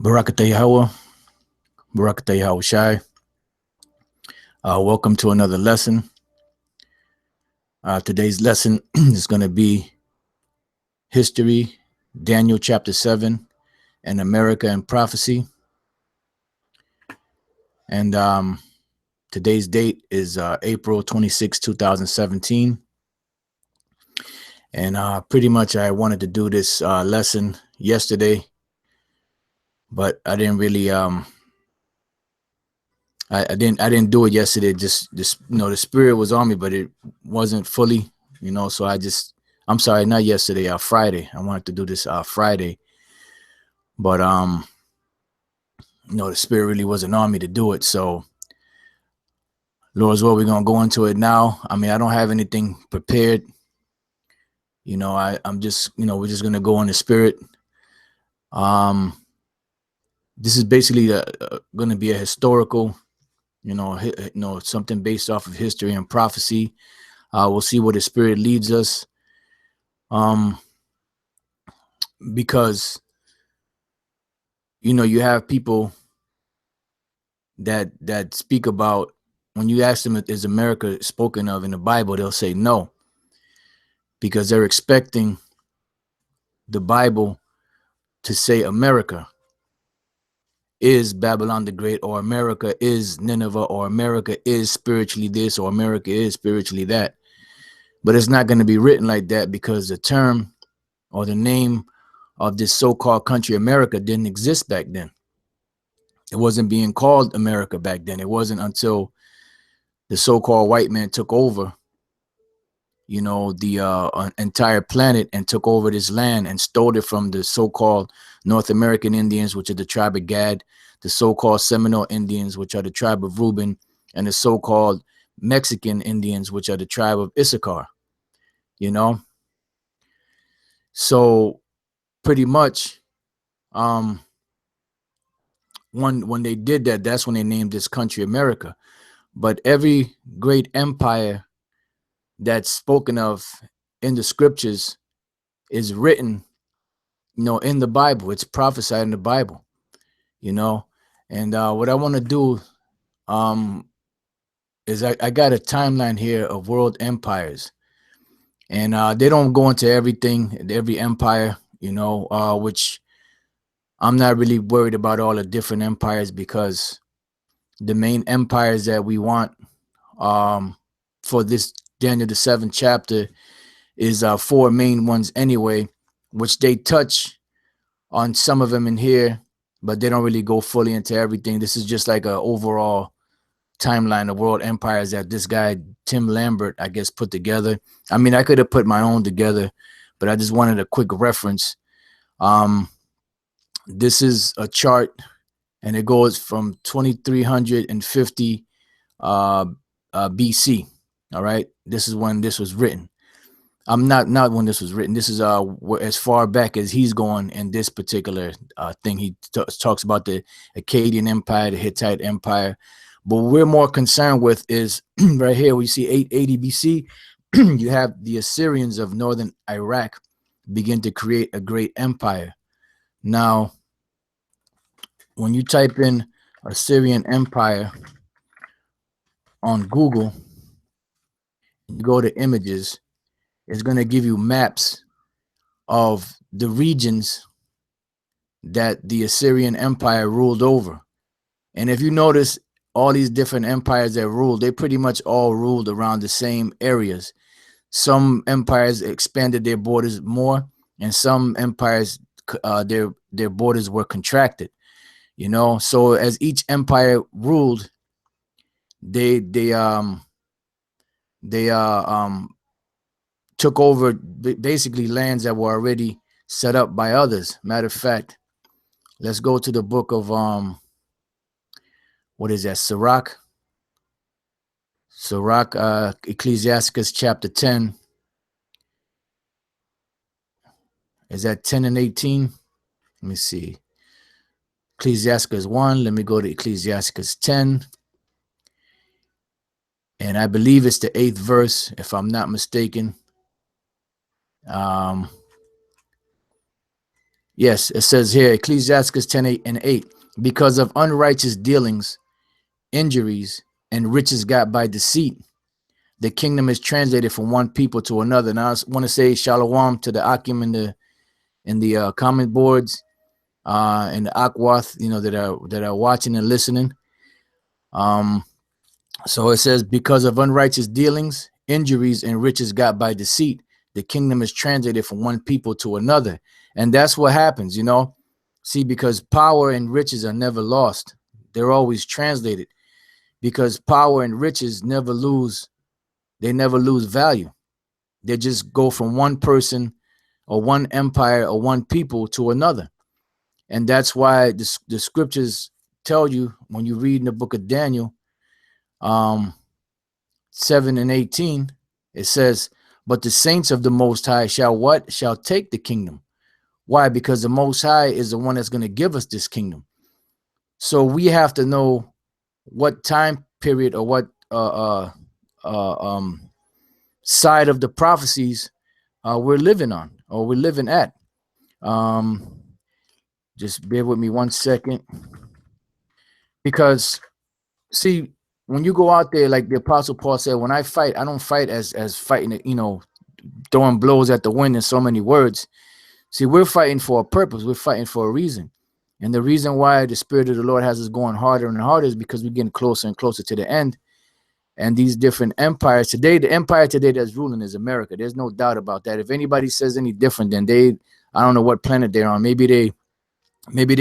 Barakatah Yahweh, Barakatah Yahweh Shai. Welcome to another lesson. Today's lesson is going to be history, Daniel chapter 7, and America and prophecy. And today's date is April 26, 2017. And pretty much I wanted to do this lesson yesterday, but I didn't really I didn't do it yesterday. Just the spirit was on me, but it wasn't fully, so I'm sorry, not yesterday, Friday. I wanted to do this Friday, but the spirit really wasn't on me to do it. So Lord's will, we're gonna go into it now. I mean, I don't have anything prepared. I'm just, we're just gonna go in the spirit. This is basically going to be a historical, something based off of history and prophecy. We'll see where the spirit leads us. Because, you have people that speak about, when you ask them, is America spoken of in the Bible, they'll say no, because they're expecting the Bible to say America is Babylon the Great, or America is Nineveh, or America is spiritually this, or America is spiritually that. But it's not going to be written like that, because the term or the name of this so-called country America didn't exist back then. It wasn't being called America back then. It wasn't until the so-called white man took over, the entire planet, and took over this land and stole it from the so-called North American Indians, which are the tribe of Gad, the so-called Seminole Indians, which are the tribe of Reuben, and the so-called Mexican Indians, which are the tribe of Issachar. So pretty much, when they did that, that's when they named this country America. But every great empire that's spoken of in the scriptures is written, in the Bible. It's prophesied in the Bible, and what I want to do is I got a timeline here of world empires, and they don't go into everything, every empire, which I'm not really worried about all the different empires, because the main empires that we want for this Daniel the 7th chapter is four main ones anyway, which they touch on some of them in here, but they don't really go fully into everything. This is just like an overall timeline of world empires that this guy Tim Lambert, I guess, put together. I mean, I could have put my own together, but I just wanted a quick reference. This is a chart, and it goes from 2350 BC. All right, this is when this was written. Not when this was written. This is as far back as he's going in this particular thing. He talks about the Akkadian Empire, the Hittite Empire, but what we're more concerned with is right here. We see 880 BC. You have the Assyrians of northern Iraq begin to create a great empire. Now, when you type in Assyrian Empire on Google, you go to images, it's going to give you maps of the regions that the Assyrian Empire ruled over. And if you notice, all these different empires that ruled, they pretty much all ruled around the same areas. Some empires expanded their borders more, and some empires, their borders were contracted. So as each empire ruled, they took over basically lands that were already set up by others. Matter of fact, let's go to the book of what is that? Sirach, Ecclesiasticus chapter 10. Is that 10 and 18? Let me see. Ecclesiasticus 1. Let me go to Ecclesiasticus 10. And I believe it's the 8th verse, if I'm not mistaken. Yes, it says here, Ecclesiastes 10:8 and 8, because of unrighteous dealings, injuries, and riches got by deceit, the kingdom is translated from one people to another. Now I want to say shalom to the Akim in the comment boards, and the Akwath, that are watching and listening. So it says, because of unrighteous dealings, injuries, and riches got by deceit, the kingdom is translated from one people to another. And that's what happens, See, because power and riches are never lost. They're always translated, because power and riches never lose. They never lose value. They just go from one person or one empire or one people to another. And that's why the scriptures tell you, when you read in the book of Daniel, 7 and 18, it says, but the saints of the Most High shall what? Shall take the kingdom. Why? Because the Most High is the one that's going to give us this kingdom. So we have to know what time period or what side of the prophecies we're living on, or we're living at. Just bear with me 1 second. Because, see, when you go out there, like the Apostle Paul said, when I fight, I don't fight as fighting, throwing blows at the wind in so many words. See, we're fighting for a purpose. We're fighting for a reason. And the reason why the Spirit of the Lord has us going harder and harder is because we're getting closer and closer to the end. And these different empires today, the empire today that's ruling is America. There's no doubt about that. If anybody says any different, then I don't know what planet they're on. Maybe they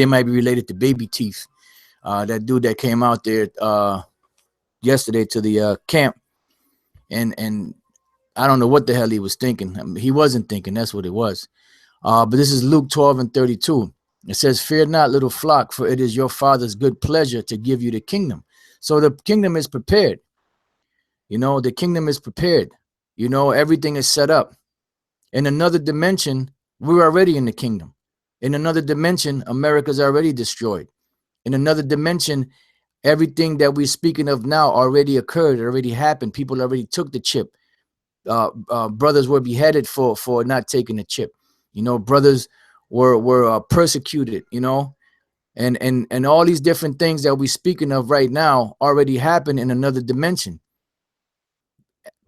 might be related to Baby Teeth, that dude that came out there yesterday to the camp, and I don't know what the hell he was thinking. I mean, he wasn't thinking. That's what it was. But this is Luke 12 and 32. It says, fear not, little flock, for it is your Father's good pleasure to give you the kingdom. So the kingdom is prepared. The kingdom is prepared. Everything is set up. In another dimension, we're already in the kingdom. In another dimension, America's already destroyed. In another dimension, everything that we're speaking of now already occurred, already happened. People already took the chip. Brothers were beheaded for not taking the chip. Brothers were persecuted, and all these different things that we're speaking of right now already happened in another dimension.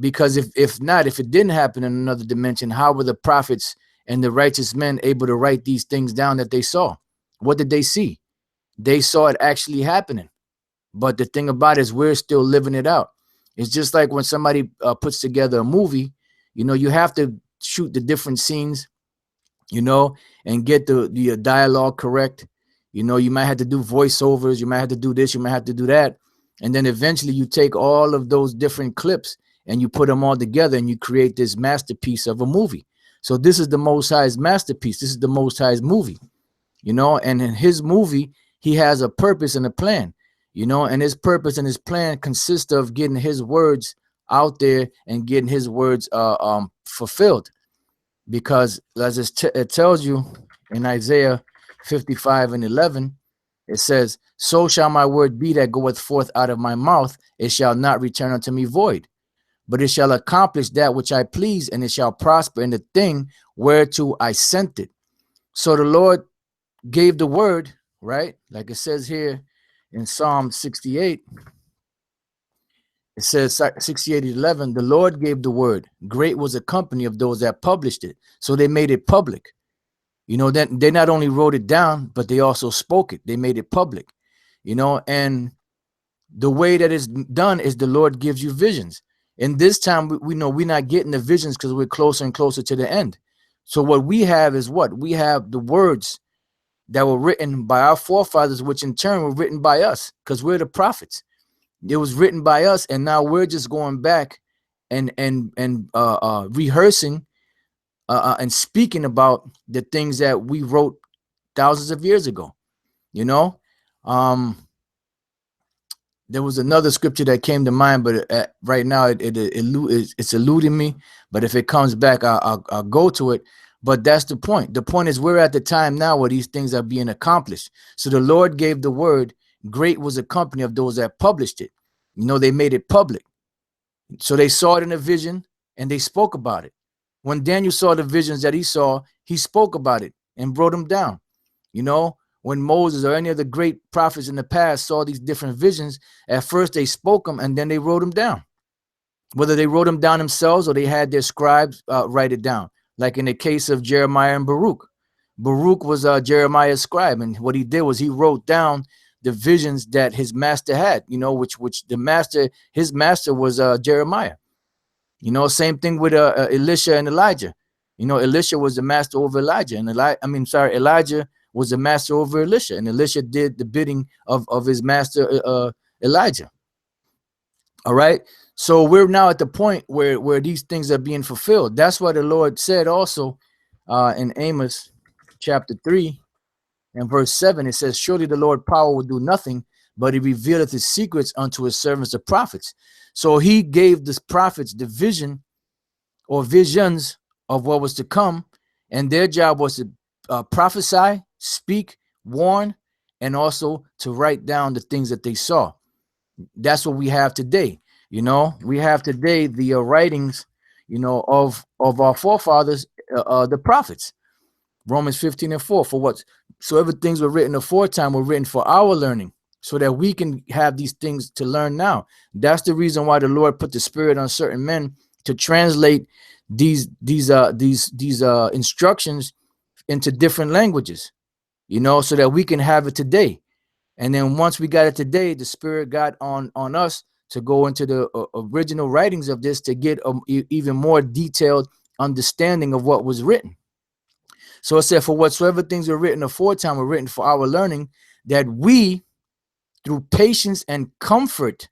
Because if it didn't happen in another dimension, how were the prophets and the righteous men able to write these things down that they saw? What did they see? They saw it actually happening. But the thing about it is, we're still living it out. It's just like when somebody puts together a movie, you have to shoot the different scenes, and get the dialogue correct. You might have to do voiceovers. You might have to do this. You might have to do that. And then eventually you take all of those different clips and you put them all together and you create this masterpiece of a movie. So this is the Most High's masterpiece. This is the Most High's movie, and in his movie, he has a purpose and a plan, and his purpose and his plan consists of getting his words out there and getting his words fulfilled. Because as it tells you in Isaiah 55 and 11, it says, so shall my word be that goeth forth out of my mouth. It shall not return unto me void, but it shall accomplish that which I please, and it shall prosper in the thing whereto I sent it. So the Lord gave the word, right? Like it says here in Psalm 68, it says 68:11, the Lord gave the word. Great was the company of those that published it. So they made it public. That they not only wrote it down, but they also spoke it. They made it public, and the way that it's done is the Lord gives you visions. And this time we know we're not getting the visions because we're closer and closer to the end. So what we have is what? We have the words that were written by our forefathers, which in turn were written by us, because we're the prophets. It was written by us, and now we're just going back and rehearsing and speaking about the things that we wrote thousands of years ago. There was another scripture that came to mind, but right now it's eluding me. But if it comes back, I'll go to it. But that's the point. The point is, we're at the time now where these things are being accomplished. So the Lord gave the word. Great was the company of those that published it. They made it public. So they saw it in a vision and they spoke about it. When Daniel saw the visions that he saw, he spoke about it and wrote them down. You know, when Moses or any of the great prophets in the past saw these different visions, at first they spoke them and then they wrote them down. Whether they wrote them down themselves or they had their scribes write it down. Like in the case of Jeremiah and Baruch. Baruch was Jeremiah's scribe, and what he did was he wrote down the visions that his master had, you know, which his master was Jeremiah. You know, same thing with Elisha and Elijah. You know, Elisha was the master over Elijah, and Elijah was the master over Elisha, and Elisha did the bidding of his master Elijah. All right. So we're now at the point where these things are being fulfilled. That's why the Lord said also in Amos chapter 3 and verse 7, it says, surely the Lord power will do nothing, but he revealeth his secrets unto his servants, the prophets. So he gave the prophets the vision or visions of what was to come, and their job was to prophesy, speak, warn, and also to write down the things that they saw. That's what we have today. You know, we have today the writings, you know, of our forefathers, the prophets. Romans 15:4, for whatsoever things were written aforetime were written for our learning, so that we can have these things to learn now. That's the reason why the Lord put the Spirit on certain men to translate these instructions into different languages, you know, so that we can have it today. And then once we got it today, the Spirit got on us to go into the original writings of this to get even more detailed understanding of what was written. So it said, for whatsoever things were written aforetime were written for our learning, that we, through patience and comfort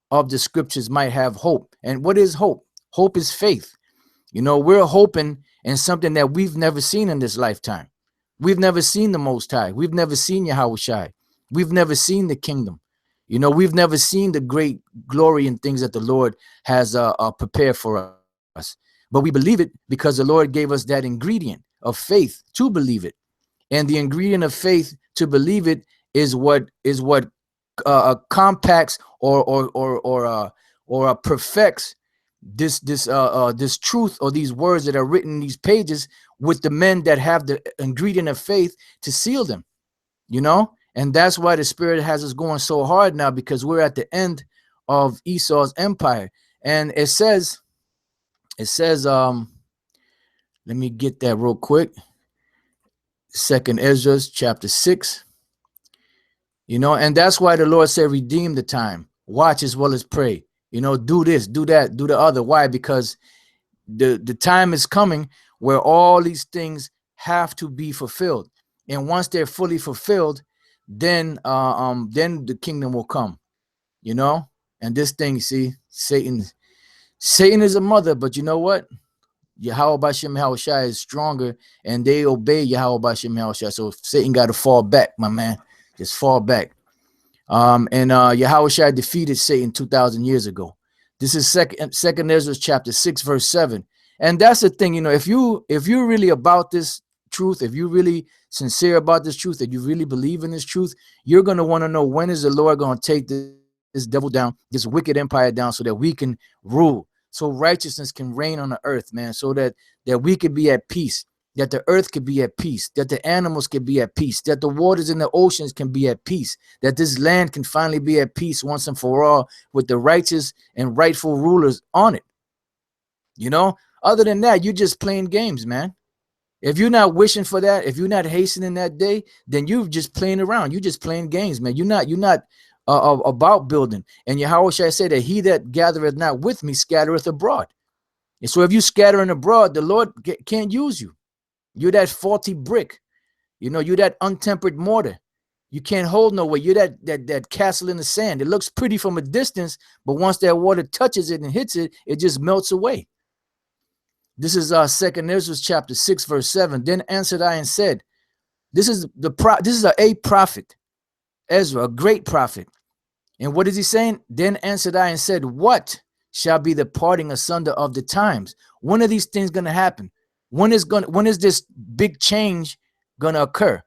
of the scriptures, might have hope. And what is hope? Hope is faith. You know, we're hoping in something that we've never seen in this lifetime. We've never seen the Most High. We've never seen Yahushua. We've never seen the kingdom. You know, we've never seen the great glory and things that the Lord has prepared for us. But we believe it because the Lord gave us that ingredient of faith to believe it. And the ingredient of faith to believe it is what compacts or perfects this truth or these words that are written in these pages with the men that have the ingredient of faith to seal them, you know. And that's why the Spirit has us going so hard now, because we're at the end of Esau's empire. And it says, let me get that real quick. 2nd Ezra chapter 6. You know, and that's why the Lord said, redeem the time, watch as well as pray. You know, do this, do that, do the other. Why? Because the time is coming where all these things have to be fulfilled. And once they're fully fulfilled, then the kingdom will come, you know. And this thing, see, Satan is a mother, but you know what? Yahweh Bashem Yahushua is stronger, and they obey Yahweh Bashem Yahushua. So Satan got to fall back, my man. Just fall back. And Yahushua defeated Satan 2,000 years ago. This is second Ezra chapter 6, verse 7. And that's the thing, you know, if you're really about this truth, if you're really sincere about this truth, that you really believe in this truth, you're going to want to know, when is the Lord going to take this devil down, this wicked empire down, so that we can rule, so righteousness can reign on the earth, man, so that we could be at peace, that the earth could be at peace, that the animals can be at peace, that the waters in the oceans can be at peace, that this land can finally be at peace once and for all with the righteous and rightful rulers on it. You know, other than that, you're just playing games, man. If you're not wishing for that, if you're not hastening that day, then you're just playing around. You're just playing games, man. You're not about building. And Yahushua said that he that gathereth not with me scattereth abroad. And so if you scattering abroad, the Lord can't use you. You're that faulty brick. You know, you're that untempered mortar. You can't hold no way. You're that castle in the sand. It looks pretty from a distance, but once that water touches it and hits it, it just melts away. This is 2nd Ezra chapter 6, verse 7. Then answered I and said, this is a prophet, Ezra, a great prophet. And what is he saying? Then answered I and said, what shall be the parting asunder of the times? When are these things going to happen? When is this big change going to occur?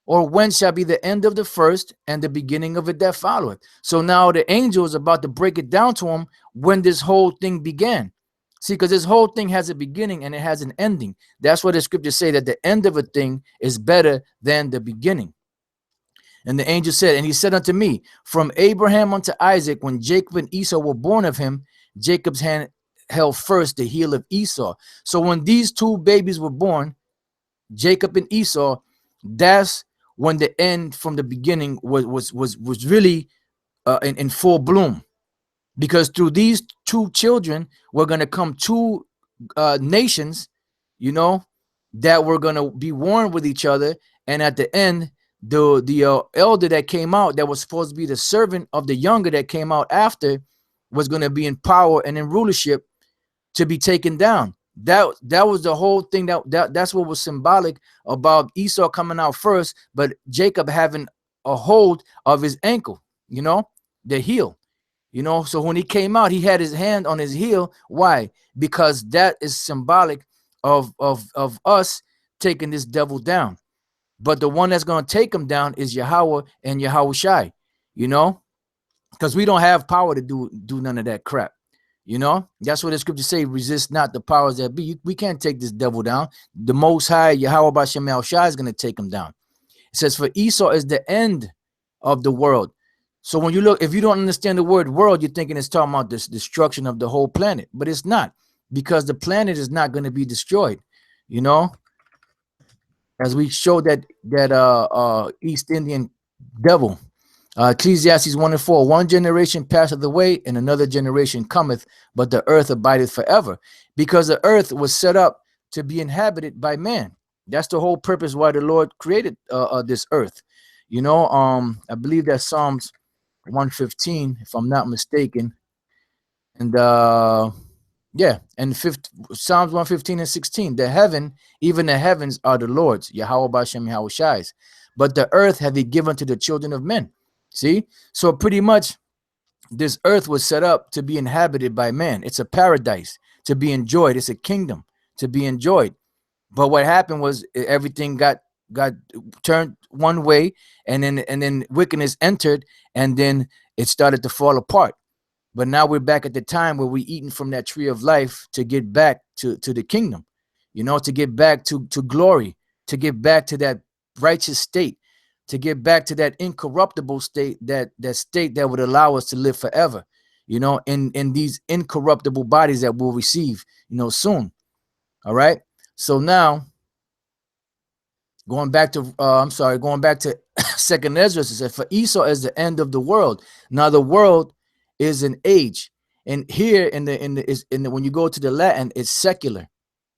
Or when shall be the end of the first and the beginning of it that followeth? So now the angel is about to break it down to him when this whole thing began. See, because this whole thing has a beginning and it has an ending. That's what the scriptures say, that the end of a thing is better than the beginning. And the angel said, and he said unto me, from Abraham unto Isaac, when Jacob and Esau were born of him, Jacob's hand held first the heel of Esau. So when these two babies were born, Jacob and Esau, that's when the end from the beginning was really in full bloom. Because through these two children, we're going to come two nations, you know, that were going to be warned with each other. And at the end, the elder that came out, that was supposed to be the servant of the younger that came out after, was going to be in power and in rulership to be taken down. That was the whole thing. That's what was symbolic about Esau coming out first, but Jacob having a hold of his ankle, you know, the heel. You know, so when he came out, he had his hand on his heel. Why? Because that is symbolic of us taking this devil down. But the one that's going to take him down is Yahweh and Yahweh Shai, you know, because we don't have power to do none of that crap. You know, that's what the scriptures say, resist not the powers that be. We can't take this devil down. The Most High, Yahweh Bashem El Shai, is going to take him down. It says, for Esau is the end of the world. So when you look, if you don't understand the word world, you're thinking it's talking about this destruction of the whole planet, but it's not, because the planet is not going to be destroyed, you know, as we showed that East Indian devil. Ecclesiastes 1:4, one generation passeth away and another generation cometh, but the earth abideth forever, because the earth was set up to be inhabited by man. That's the whole purpose why the Lord created this earth. You know, I believe that Psalms 115, if I'm not mistaken, and yeah, and Psalms 115 and 16, the heaven, even the heavens are the Lord's, Yahweh Bashem Yahweh Shai's, but the earth have he given to the children of men. See, so pretty much this earth was set up to be inhabited by man. It's a paradise to be enjoyed. It's a kingdom to be enjoyed. But what happened was everything got turned one way, and then wickedness entered, and then it started to fall apart. But now we're back at the time where we're eating from that tree of life to get back to the kingdom, you know, to get back to glory, to get back to that righteous state, to get back to that incorruptible state, that state that would allow us to live forever, you know, in these incorruptible bodies that we'll receive, you know, soon. All right. So now going back to Second Ezra, it says, for Esau is the end of the world. Now the world is an age, and here when you go to the Latin, it's secular,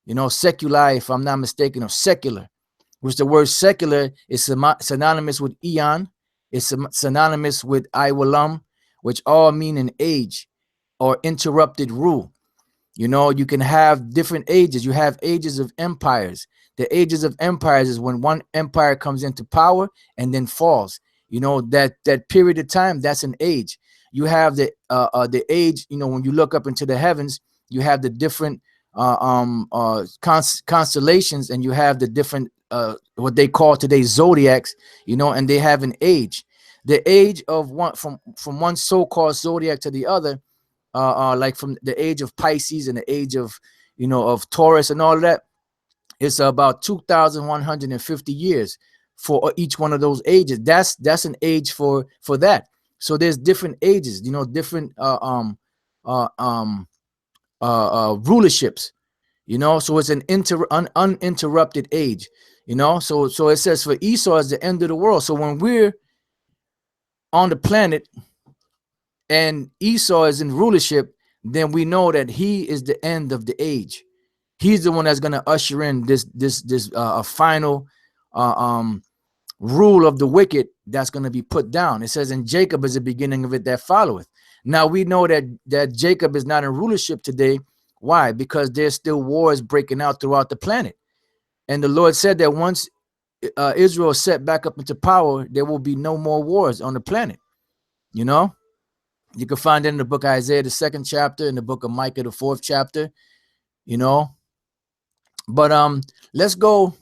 you know, seculi, if I'm not mistaken, or secular, which the word secular is synonymous with eon, it's synonymous with iwalam, which all mean an age or interrupted rule. You know, you can have different ages. You have ages of empires. The ages of empires is when one empire comes into power and then falls. You know, that period of time, that's an age. You have the age, you know, when you look up into the heavens, you have the different constellations, and you have the different what they call today zodiacs, you know, and they have an age. The age of one from one so-called zodiac to the other, like from the age of Pisces and the age of, you know, of Taurus and all that, it's about 2,150 years for each one of those ages. That's an age for that. So there's different ages, you know, different rulerships, you know. So it's an uninterrupted age, you know. So it says for Esau is the end of the world. So when we're on the planet and Esau is in rulership, then we know that he is the end of the age. He's the one that's going to usher in this final rule of the wicked that's going to be put down. It says, and Jacob is the beginning of it that followeth. Now we know that Jacob is not in rulership today. Why? Because there's still wars breaking out throughout the planet. And the Lord said that once Israel is set back up into power, there will be no more wars on the planet. You know, you can find it in the book of Isaiah, the 2nd chapter, in the book of Micah, the 4th chapter, you know. But let's go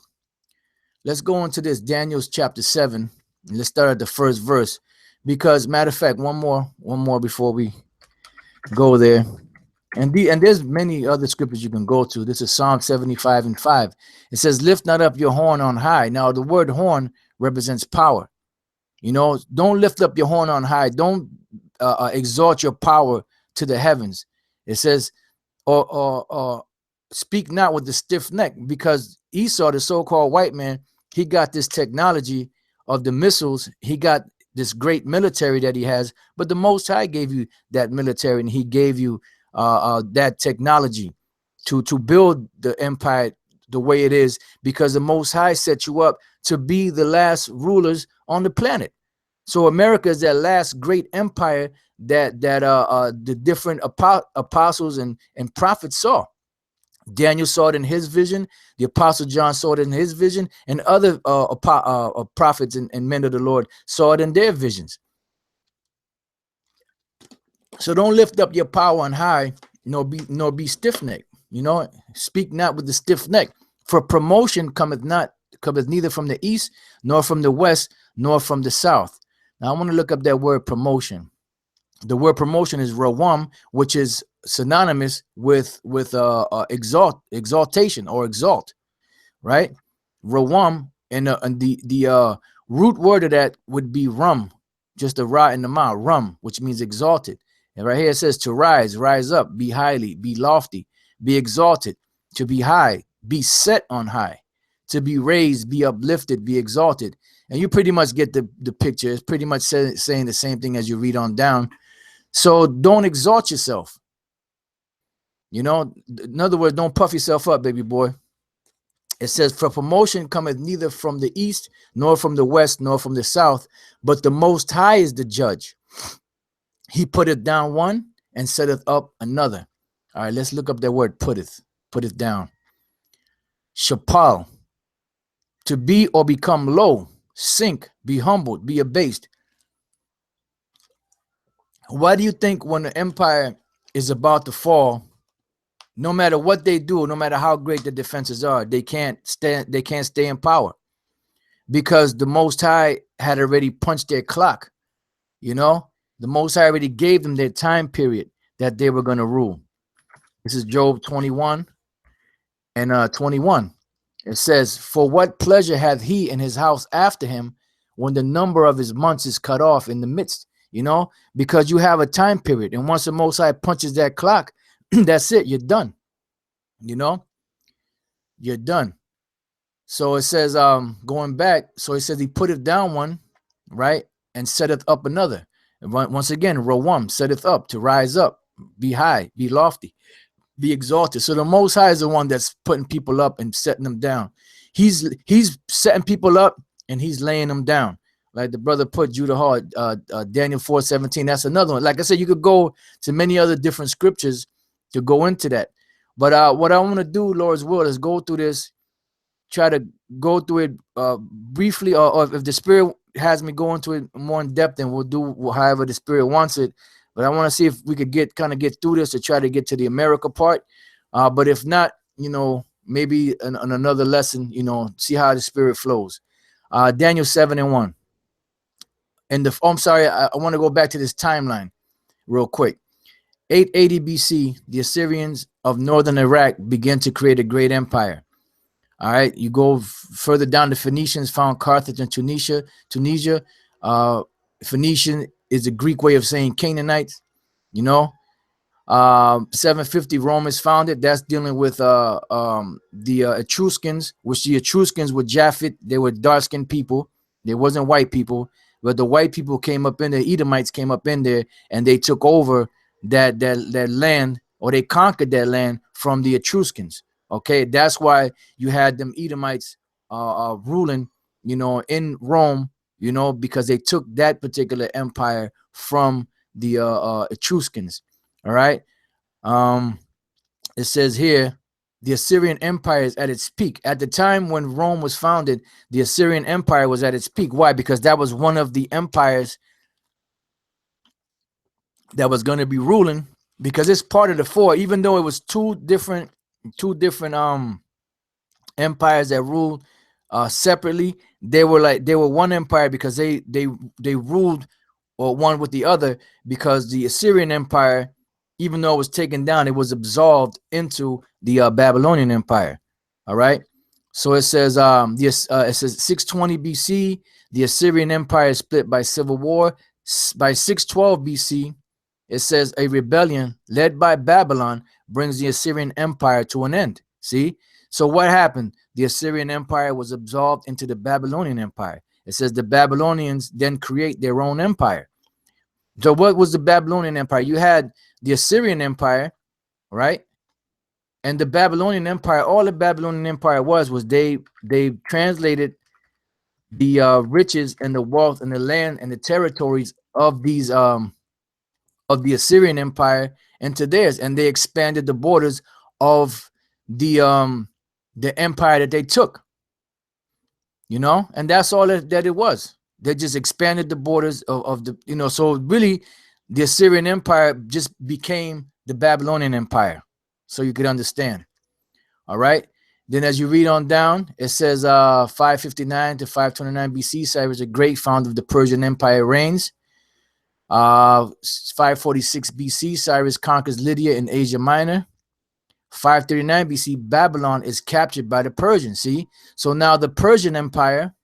into this Daniel's chapter 7, and let's start at the 1st verse, because matter of fact, one more before we go there. And there's many other scriptures you can go to. This is Psalm 75:5. It says, "Lift not up your horn on high." Now, the word horn represents power. You know, don't lift up your horn on high. Don't exalt your power to the heavens. It says, or speak not with the stiff neck, because Esau, the so-called white man, he got this technology of the missiles. He got this great military that he has, but the Most High gave you that military, and he gave you that technology to build the empire the way it is, because the Most High set you up to be the last rulers on the planet. So America is that last great empire that the different apostles and prophets saw. Daniel saw it in his vision. The apostle John saw it in his vision, and other prophets and men of the Lord saw it in their visions. So don't lift up your power on high, nor be stiff-necked. You know, speak not with the stiff neck. For promotion cometh neither from the east, nor from the west, nor from the south. Now I want to look up that word promotion. The word promotion is rawam, which is synonymous with exaltation or exalt, right? Rawam, and the root word of that would be rum, just a ra in the mouth, rum, which means exalted. And right here it says to rise up, be highly, be lofty, be exalted, to be high, be set on high, to be raised, be uplifted, be exalted. And you pretty much get the picture. It's pretty much saying the same thing as you read on down. So don't exalt yourself. You know, in other words, don't puff yourself up, baby boy. It says, for promotion cometh neither from the east, nor from the west, nor from the south, but the Most High is the judge. He putteth down one and setteth up another. All right, let's look up that word putteth down. Shapal, to be or become low, sink, be humbled, be abased. Why do you think when the empire is about to fall, no matter what they do, no matter how great the defenses are, they can't stay in power? Because the Most High had already punched their clock. You know, the Most High already gave them their time period that they were going to rule. This is Job 21 and 21. It says, for what pleasure hath he in his house after him, when the number of his months is cut off in the midst? You know, because you have a time period, and once the Most High punches that clock, that's it, you're done. You know, you're done. So it says, going back, so it says he putteth down one, right, and setteth up another. And once again, rawam, setteth up, to rise up, be high, be lofty, be exalted. So the Most High is the one that's putting people up and setting them down. He's setting people up and he's laying them down. Like the brother put, Judah Hall, Daniel 4:17. That's another one. Like I said, you could go to many other different scriptures to go into that. But what I want to do, Lord's will, is go through this, try to go through it briefly, or if the Spirit has me go into it more in depth, then we'll do however the Spirit wants it. But I want to see if we could get through this to try to get to the America part. But if not, you know, maybe on another lesson, you know, see how the Spirit flows. Daniel 7:1. And I'm sorry, I want to go back to this timeline real quick. 880 BC, the Assyrians of northern Iraq began to create a great empire. All right, you go further down, the Phoenicians found Carthage and Tunisia. Phoenician is a Greek way of saying Canaanites. You know, 750 Romans found it. That's dealing with the Etruscans, which the Etruscans were Japhet. They were dark-skinned people. They wasn't white people. But the white people came up in there, Edomites came up in there, and they took over that land, or they conquered that land from the Etruscans. Okay, that's why you had them Edomites ruling, you know, in Rome, you know, because they took that particular empire from the Etruscans. All right. It says here, the Assyrian Empire is at its peak. At the time when Rome was founded, the Assyrian Empire was at its peak. Why? Because that was one of the empires that was going to be ruling, because it's part of the four, even though it was two different empires that ruled separately. They were one empire, because they ruled, or one with the other, because the Assyrian Empire even though it was taken down, it was absorbed into the Babylonian Empire. All right. So it says it says 620 BC, the Assyrian Empire is split by civil war. By 612 BC, it says a rebellion led by Babylon brings the Assyrian Empire to an end. See? So what happened? The Assyrian Empire was absorbed into the Babylonian Empire. It says the Babylonians then create their own empire. So what was the Babylonian Empire? You had the Assyrian Empire, right? And the Babylonian Empire, all the Babylonian Empire was they translated the riches and the wealth and the land and the territories of these of the Assyrian Empire into theirs, and they expanded the borders of the empire that they took. You know, and that's all that it was. They just expanded the borders of the, you know, so really the Assyrian Empire just became the Babylonian Empire, so you could understand. All right. Then as you read on down, it says 559 to 529 BC, Cyrus the Great, founder of the Persian Empire, reigns. 546 BC, Cyrus conquers Lydia in Asia Minor. 539 BC, Babylon is captured by the Persians. See, so now the Persian Empire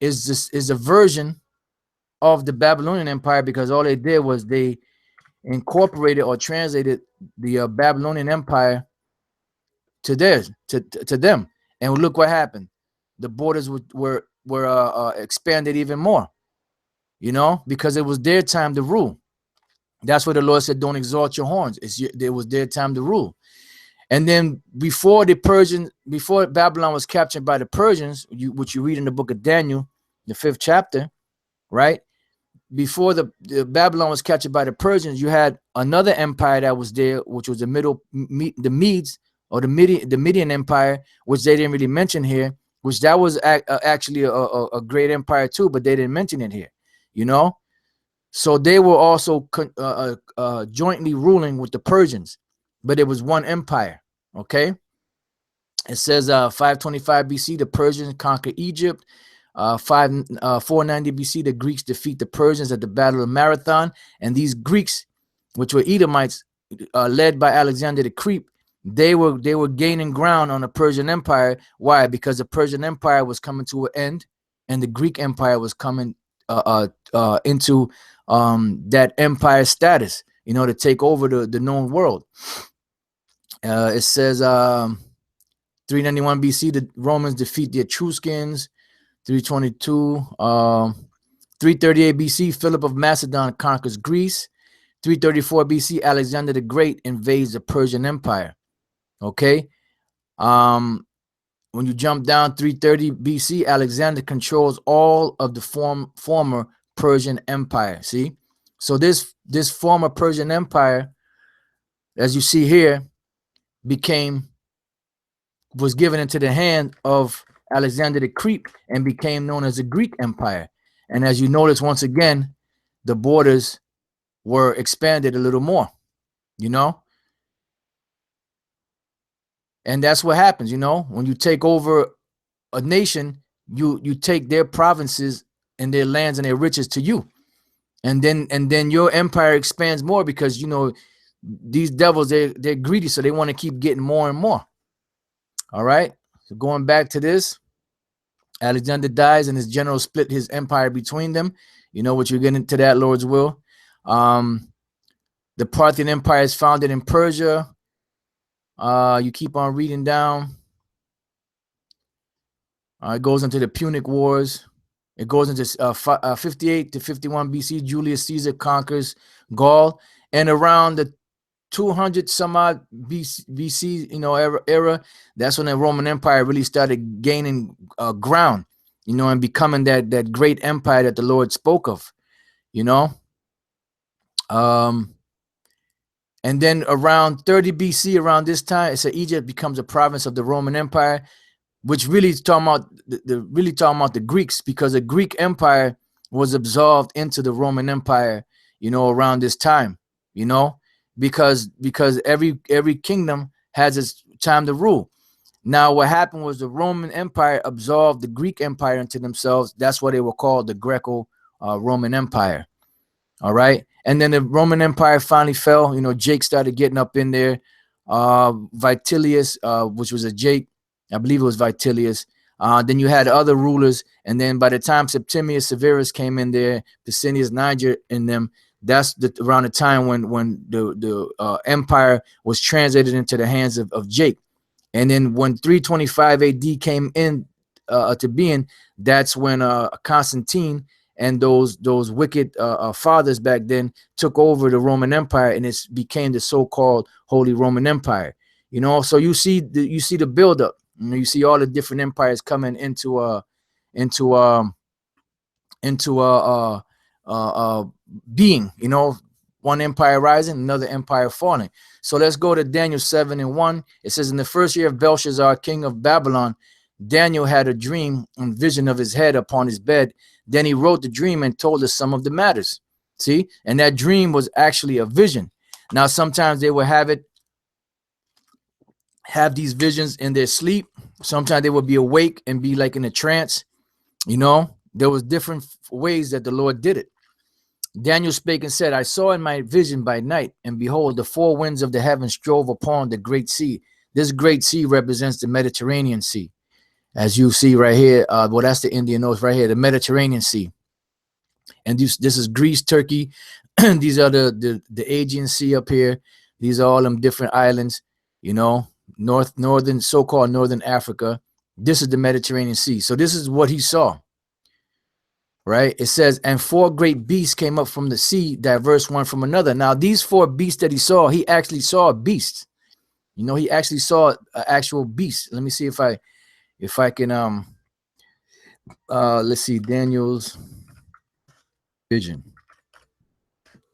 is a version of the Babylonian Empire, because all they did was they incorporated or translated the Babylonian Empire to theirs, to them. And look what happened. The borders were expanded even more, you know, because it was their time to rule. That's what the Lord said, don't exalt your horns. It was their time to rule. And then before Babylon was captured by the Persians, which you read in the book of Daniel, the 5th chapter, right? Before the Babylon was captured by the Persians, you had another empire that was there, which was the Medes, or the Median Empire, which they didn't really mention here, which that was actually a great empire too, but they didn't mention it here, you know? So they were also jointly ruling with the Persians, but it was one empire, okay? It says 525 BC, the Persians conquer Egypt. 490 BC, the Greeks defeat the Persians at the Battle of Marathon. And these Greeks, which were Edomites, led by Alexander the Great, they were gaining ground on the Persian Empire. Why? Because the Persian Empire was coming to an end, and the Greek Empire was coming into that empire status, you know, to take over the known world. It says 391 BC, the Romans defeat the Etruscans. 322, 338 BC, Philip of Macedon conquers Greece. 334 BC, Alexander the Great invades the Persian Empire. Okay. When you jump down 330 BC, Alexander controls all of the former Persian Empire. See? So this former Persian Empire, as you see here, was given into the hand of Alexander the Great and became known as the Greek Empire. And as you notice, once again, the borders were expanded a little more, you know? And that's what happens, you know, when you take over a nation, you take their provinces and their lands and their riches to you. And then your empire expands more, because, you know, these devils, they're greedy, so they want to keep getting more and more. All right. So going back to this, Alexander dies and his generals split his empire between them. You know what, you're getting into that, Lord's will. The Parthian Empire is founded in Persia. You keep on reading down. It goes into the Punic Wars. It goes into 58 to 51 BC. Julius Caesar conquers Gaul. And around the 200 some odd BC, you know, era, that's when the Roman Empire really started gaining ground, you know, and becoming that great empire that the Lord spoke of, you know. And then around 30 BC, around this time, it's Egypt becomes a province of the Roman Empire, which really is talking about the Greeks, because the Greek Empire was absorbed into the Roman Empire, you know, around this time, you know. Because every kingdom has its time to rule. Now, what happened was the Roman Empire absorbed the Greek Empire into themselves. That's why they were called the Greco-Roman Empire. All right. And then the Roman Empire finally fell. You know, Jake started getting up in there. Vitellius, which was a Jake, I believe it was Vitellius. Then you had other rulers. And then by the time Septimius Severus came in there, Pescennius Niger in them, that's around the time when the empire was translated into the hands of Jake. And then when 325 AD came in to being, that's when Constantine and those wicked fathers back then took over the Roman Empire, and it became the so-called Holy Roman Empire. You know, so you see the buildup. You know, you see all the different empires coming into being. You know, one empire rising, another empire falling. So let's go to Daniel 7:1. It says, in the first year of Belshazzar, king of Babylon, Daniel had a dream and vision of his head upon his bed. Then he wrote the dream and told us some of the matters. See, and that dream was actually a vision. Now, sometimes they will have these visions in their sleep. Sometimes they will be awake and be like in a trance. You know, there was different ways that the Lord did it. Daniel spake and said, I saw in my vision by night, and behold, the four winds of the heavens strove upon the great sea. This great sea represents the Mediterranean Sea. As you see right here, well, that's the Indian Ocean right here, the Mediterranean Sea. And this is Greece, Turkey. These are the Aegean Sea up here. These are all them different islands, you know, northern, so-called northern Africa. This is the Mediterranean Sea. So this is what he saw. Right? It says, and four great beasts came up from the sea, diverse one from another. Now, these four beasts that he actually saw a beast. You know, he actually saw an actual beast. Let me see if I can let's see, Daniel's vision.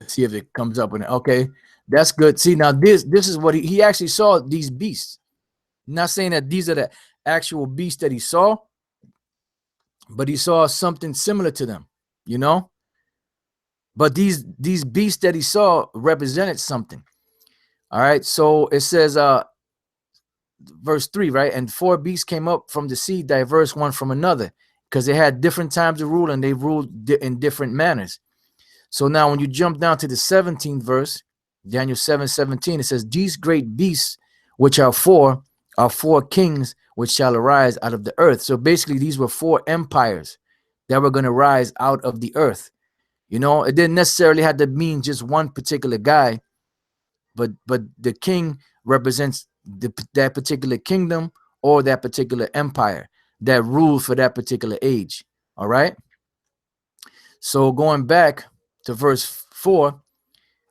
Let's see if it comes up with it. Okay, that's good. See, now this is what he actually saw, these beasts. I'm not saying that these are the actual beasts that he saw, but he saw something similar to them, you know. But these beasts that he saw represented something. All right, so it says verse 3, right? And four beasts came up from the sea, diverse one from another, because they had different times to rule, and they ruled in different manners. So now when you jump down to the 17th verse, Daniel 7:17, it says, these great beasts, which are four kings which shall arise out of the earth. So basically, these were four empires that were going to rise out of the earth. You know, it didn't necessarily have to mean just one particular guy, but the king represents that particular kingdom or that particular empire that ruled for that particular age. All right. So going back to verse 4,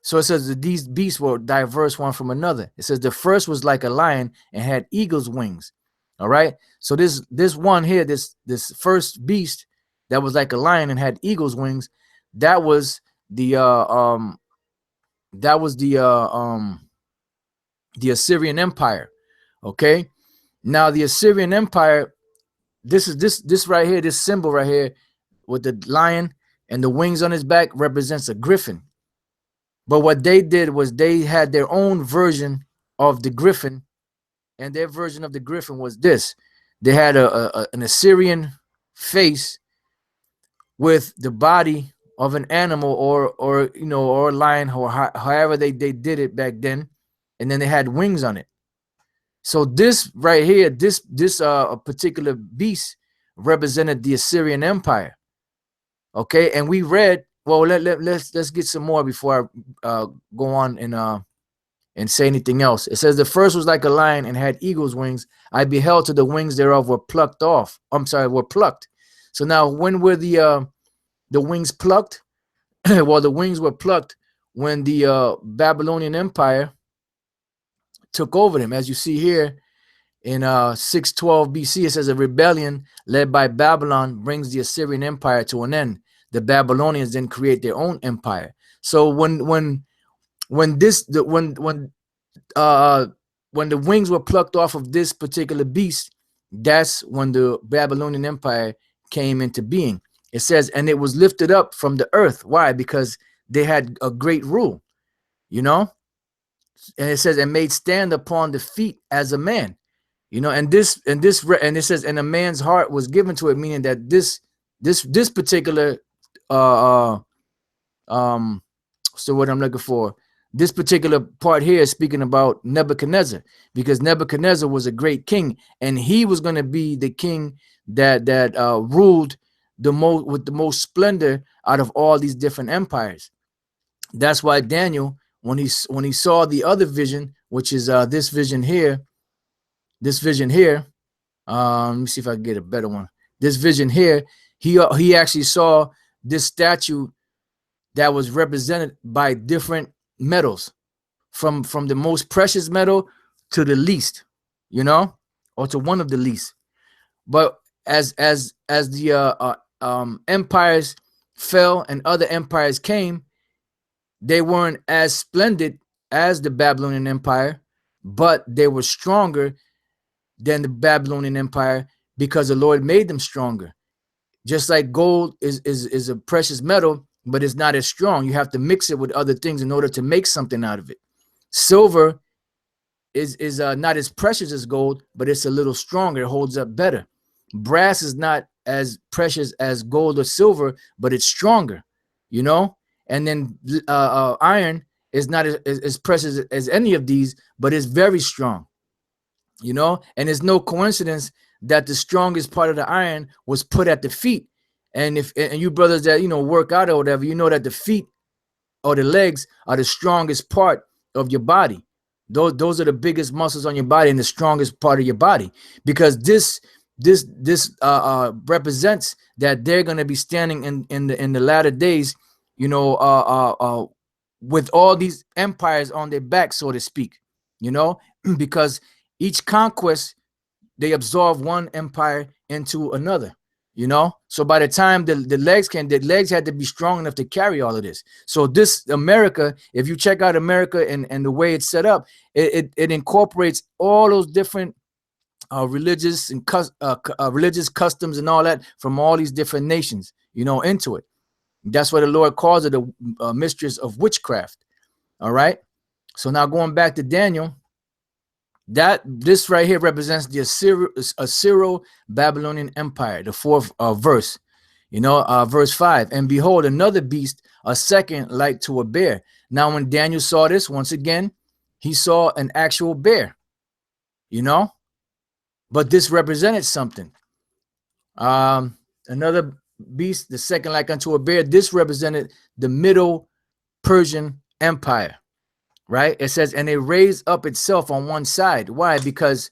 so it says that these beasts were diverse one from another. It says the first was like a lion and had eagle's wings. All right. So this one here, this first beast that was like a lion and had eagle's wings, that was the Assyrian Empire. Okay. Now the Assyrian Empire, this right here, this symbol right here with the lion and the wings on his back represents a griffin. But what they did was they had their own version of the griffin, and their version of the griffin was this. They had an Assyrian face with the body of an animal or you know, or a lion, or however they did it back then, and then they had wings on it. So this right here, this particular beast represented the Assyrian Empire. Okay, and we read, well, let's get some more before I go on and say anything else. It says the first was like a lion and had eagle's wings. I beheld till the wings thereof were plucked off. Were plucked. So now when were the wings plucked? Well, the wings were plucked when the Babylonian Empire took over them. As you see here in 612 BC, it says a rebellion led by Babylon brings the Assyrian Empire to an end. The Babylonians then create their own empire. So when the wings were plucked off of this particular beast, that's when the Babylonian Empire came into being. It says, and it was lifted up from the earth. Why? Because they had a great rule, you know. And it says, and made stand upon the feet as a man, you know. And it says, and a man's heart was given to it, meaning that this particular So what I'm looking for, this particular part here is speaking about Nebuchadnezzar, because Nebuchadnezzar was a great king, and he was going to be the king that ruled the most with the most splendor out of all these different empires. That's why Daniel, when he saw the other vision, which is this vision here, let me see if I can get a better one. This vision here, he actually saw this statue that was represented by different metals, from the most precious metal to the least, you know, or to one of the least. But as the empires fell and other empires came, they weren't as splendid as the Babylonian Empire, but they were stronger than the Babylonian Empire because the Lord made them stronger. Just like gold is a precious metal, but it's not as strong. You have to mix it with other things in order to make something out of it. Silver is not as precious as gold, but it's a little stronger. It holds up better. Brass is not as precious as gold or silver, but it's stronger, you know. And then iron is not as precious as any of these, but it's very strong, you know. And it's no coincidence that the strongest part of the iron was put at the feet. And if you brothers that, you know, work out or whatever, you know that the feet or the legs are the strongest part of your body. Those are the biggest muscles on your body and the strongest part of your body, because this represents that they're going to be standing in the latter days, you know, with all these empires on their back, so to speak, you know, because each conquest, they absorb one empire into another, you know. So by the time the legs had to be strong enough to carry all of this. So this America, if you check out America and the way it's set up, it incorporates all those different religious and religious customs and all that from all these different nations, you know, into it. That's why the Lord calls it a mistress of witchcraft. All right. So now going back to Daniel, that this right here represents the Assyro-Babylonian Empire, the fourth verse, you know, verse 5. And behold, another beast, a second like to a bear. Now, when Daniel saw this, once again, he saw an actual bear, you know, but this represented something. Another beast, the second like unto a bear. This represented the Middle Persian Empire. Right? It says, and it raised up itself on one side. Why? Because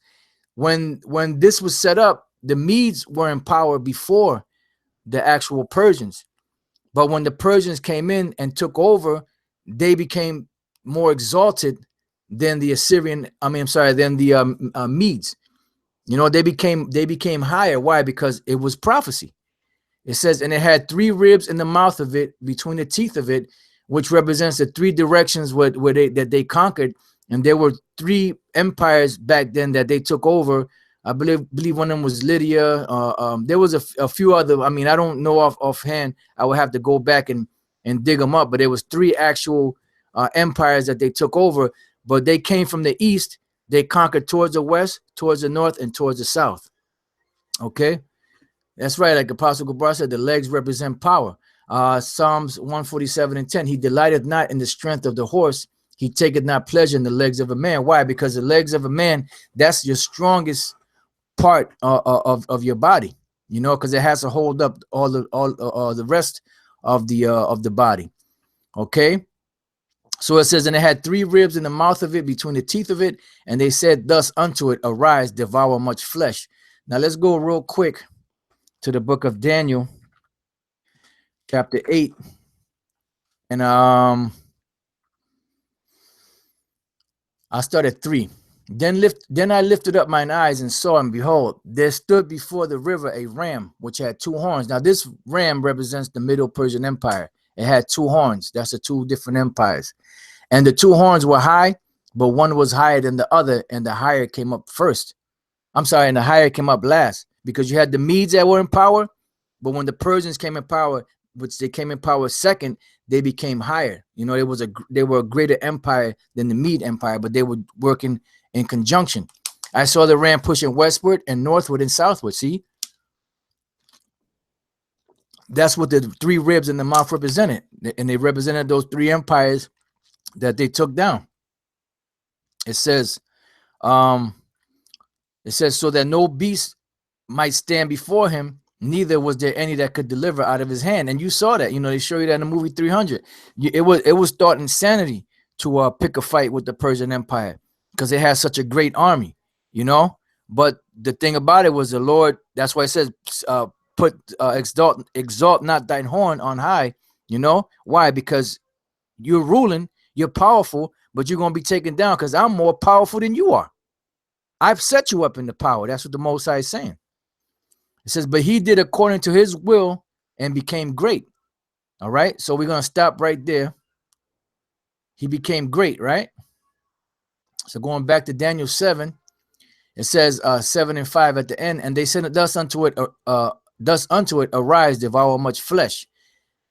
when this was set up, the Medes were in power before the actual Persians. But when the Persians came in and took over, they became more exalted than the than the Medes. You know, they became higher. Why? Because it was prophecy. It says, and it had 3 ribs in the mouth of it, between the teeth of it, which represents the 3 directions where they conquered. And there were 3 empires back then that they took over. I believe one of them was Lydia. There was a few other. I mean, I don't know offhand. I would have to go back and dig them up. But there was 3 actual empires that they took over. But they came from the east. They conquered towards the west, towards the north, and towards the south. Okay, that's right. Like Apostle Gabar said, the legs represent power. Psalms 147:10. He delighteth not in the strength of the horse. He taketh not pleasure in the legs of a man. Why? Because the legs of a man, that's your strongest part of your body. You know, because it has to hold up all the rest of the body. Okay. So it says, and it had 3 ribs in the mouth of it, between the teeth of it, and they said thus unto it, arise, devour much flesh. Now let's go real quick to the book of Daniel, chapter 8, and I start at 3. Then I lifted up mine eyes and saw, and behold, there stood before the river a ram which had 2 horns. Now this ram represents the Middle Persian Empire. It had 2 horns. That's the 2 different empires. And the 2 horns were high, but one was higher than the other, and the higher came up first. I'm sorry, and the higher came up last, because you had the Medes that were in power, but when the Persians came in power, which they came in power second, they became higher. You know, they were a greater empire than the Mede Empire, but they were working in conjunction. I saw the ram pushing westward and northward and southward. See? That's what the three ribs in the mouth represented, and they represented those three empires that they took down. It says, so that no beast might stand before him, neither was there any that could deliver out of his hand. And you saw that, they show you that in the movie 300. It was thought insanity to pick a fight with the Persian Empire because it had such a great army, But the thing about it was the Lord. That's why it says, exalt not thine horn on high. Why? Because you're ruling, you're powerful, but you're gonna be taken down because I'm more powerful than you are. I've set you up in the power. That's what the Most High is saying. It says, but he did according to his will and became great. All right. So we're going to stop right there. He became great, right? So going back to Daniel 7, it says 7 and 5 at the end. And they said, thus unto it arise, devour much flesh.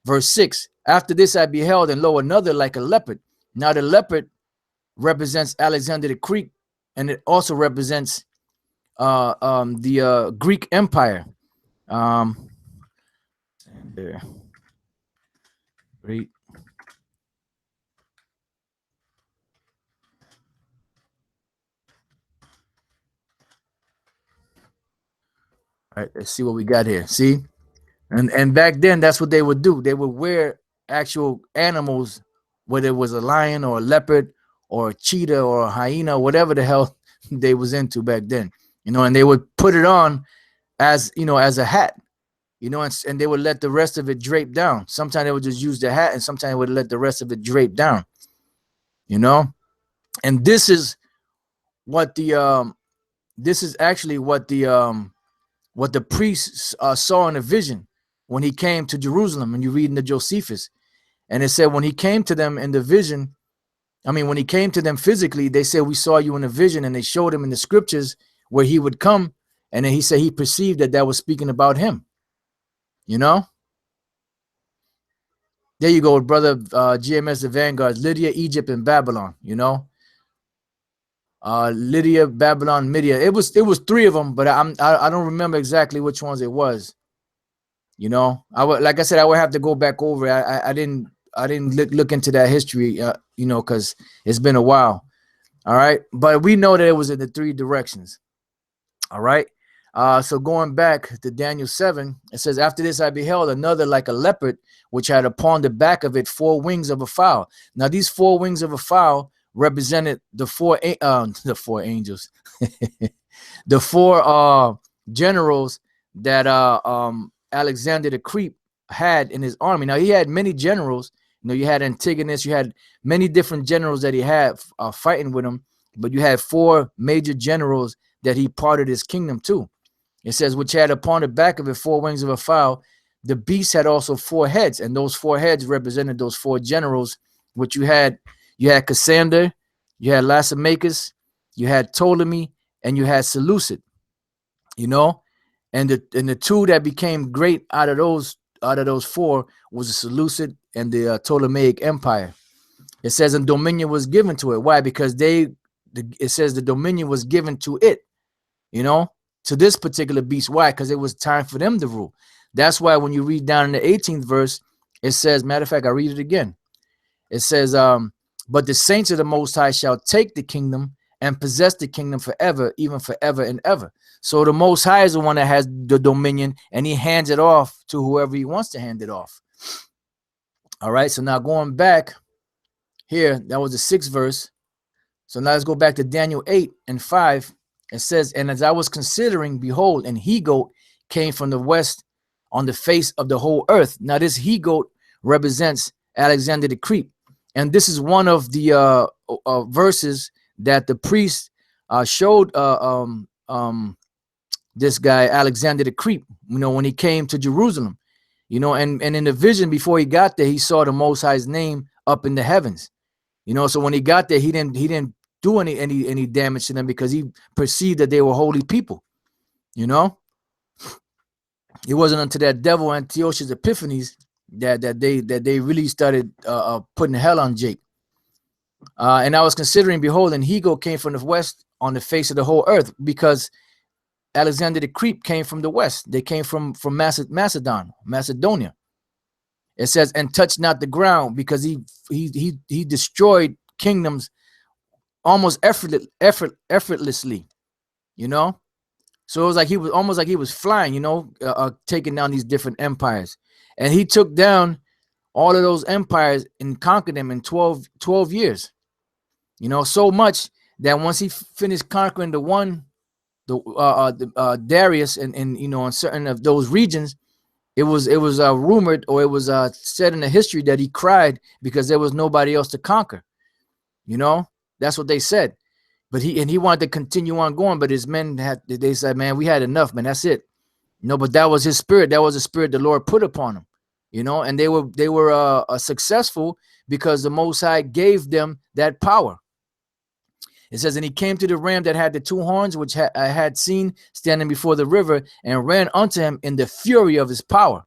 Verse 6, after this I beheld, and lo, another like a leopard. Now the leopard represents Alexander the Greek, and it also represents the Greek Empire. There. Great. All right, let's see what we got here. See? And back then, that's what they would do. They would wear actual animals, whether it was a lion or a leopard or a cheetah or a hyena, whatever the hell they was into back then, and they would put it on as, as a hat, and they would let the rest of it drape down. Sometimes they would just use the hat, and sometimes they would let the rest of it drape down, and this is what what the priests saw in a vision when he came to Jerusalem. And you read in the Josephus, and it said when he came to them in the vision, when he came to them physically, they said, we saw you in a vision, and they showed him in the scriptures where he would come. And then he said he perceived that was speaking about him. There you go, brother. GMS, the Vanguard, Lydia, Egypt, and Babylon. Lydia, Babylon, Media. It was three of them, but I don't remember exactly which ones it was. Like I said, I would have to go back over. I didn't look into that history, because it's been a while. All right, but we know that it was in the three directions. All right. So going back to Daniel 7, it says, after this I beheld another like a leopard, which had upon the back of it 4 wings of a fowl. Now these 4 wings of a fowl represented the four angels, the 4 generals that Alexander the Greek had in his army. Now he had many generals. You had Antigonus, you had many different generals that he had fighting with him, but you had 4 major generals that he parted his kingdom to. It says, which had upon the back of it 4 wings of a fowl. The beast had also 4 heads, and those 4 heads represented those 4 generals, which you had Cassander, you had Lysimachus, you had Ptolemy, and you had Seleucid. And the 2 that became great out of those 4 was the Seleucid and the Ptolemaic Empire. It says, and dominion was given to it. Why? Because it says the dominion was given to it, to this particular beast. Why? Because it was time for them to rule. That's why when you read down in the 18th verse, it says, matter of fact, I read it again. It says, but the saints of the Most High shall take the kingdom and possess the kingdom forever, even forever and ever. So the Most High is the one that has the dominion, and he hands it off to whoever he wants to hand it off. All right. So now going back here, that was the 6th verse. So now let's go back to Daniel 8 and 5. It says, and as I was considering, behold, an he-goat came from the west on the face of the whole earth. Now this he-goat represents Alexander the Greek. And this is one of the verses that the priest showed this guy, Alexander the Greek, when he came to Jerusalem, and in the vision before he got there, he saw the Most High's name up in the heavens, so when he got there, he didn't do any damage to them because he perceived that they were holy people. It wasn't until that devil Antiochus Epiphanes that they really started putting hell on Jake. And I was considering, behold, and he-goat came from the west on the face of the whole earth, because Alexander the Great came from the west. They came from Macedonia. It says, and touched not the ground, because he destroyed kingdoms almost effortlessly, you know. So it was like he was almost like he was flying, you know, taking down these different empires. And he took down all of those empires and conquered them in 12 years, you know, so much that once he finished conquering Darius and you know, in certain of those regions, it was rumored, or it was said in the history, that he cried because there was nobody else to conquer. You know, that's what they said. But he wanted to continue on going, but his men they said, man, we had enough, man, that's it. You know, but that was his spirit. That was the spirit the Lord put upon him. You know, and they were successful because the Most High gave them that power. It says, and he came to the ram that had the two horns, which I had seen standing before the river, and ran unto him in the fury of his power.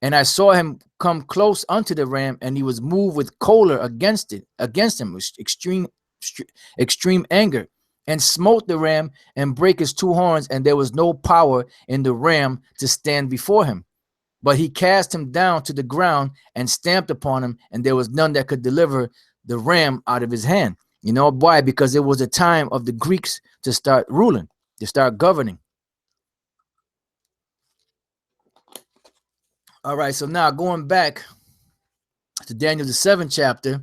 And I saw him come close unto the ram, and he was moved with choler against him, with extreme anger, and smote the ram and brake his two horns, and there was no power in the ram to stand before him. But he cast him down to the ground and stamped upon him, and there was none that could deliver the ram out of his hand. You know why? Because it was a time of the Greeks to start ruling, to start governing. All right, so now going back to Daniel, the 7th chapter.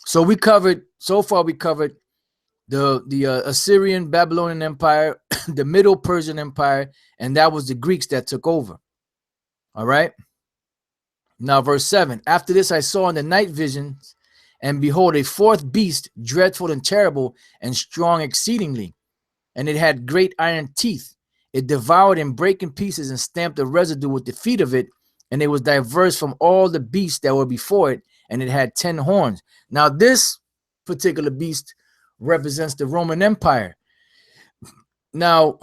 So we covered the Assyrian Babylonian Empire, the Middle Persian Empire, and that was the Greeks that took over. All right. Now verse 7. After this I saw in the night visions, and behold, a fourth beast, dreadful and terrible and strong exceedingly, and it had great iron teeth. It devoured and brake in pieces and stamped the residue with the feet of it, and it was diverse from all the beasts that were before it, and it had 10 horns. Now this particular beast represents the Roman Empire. Now,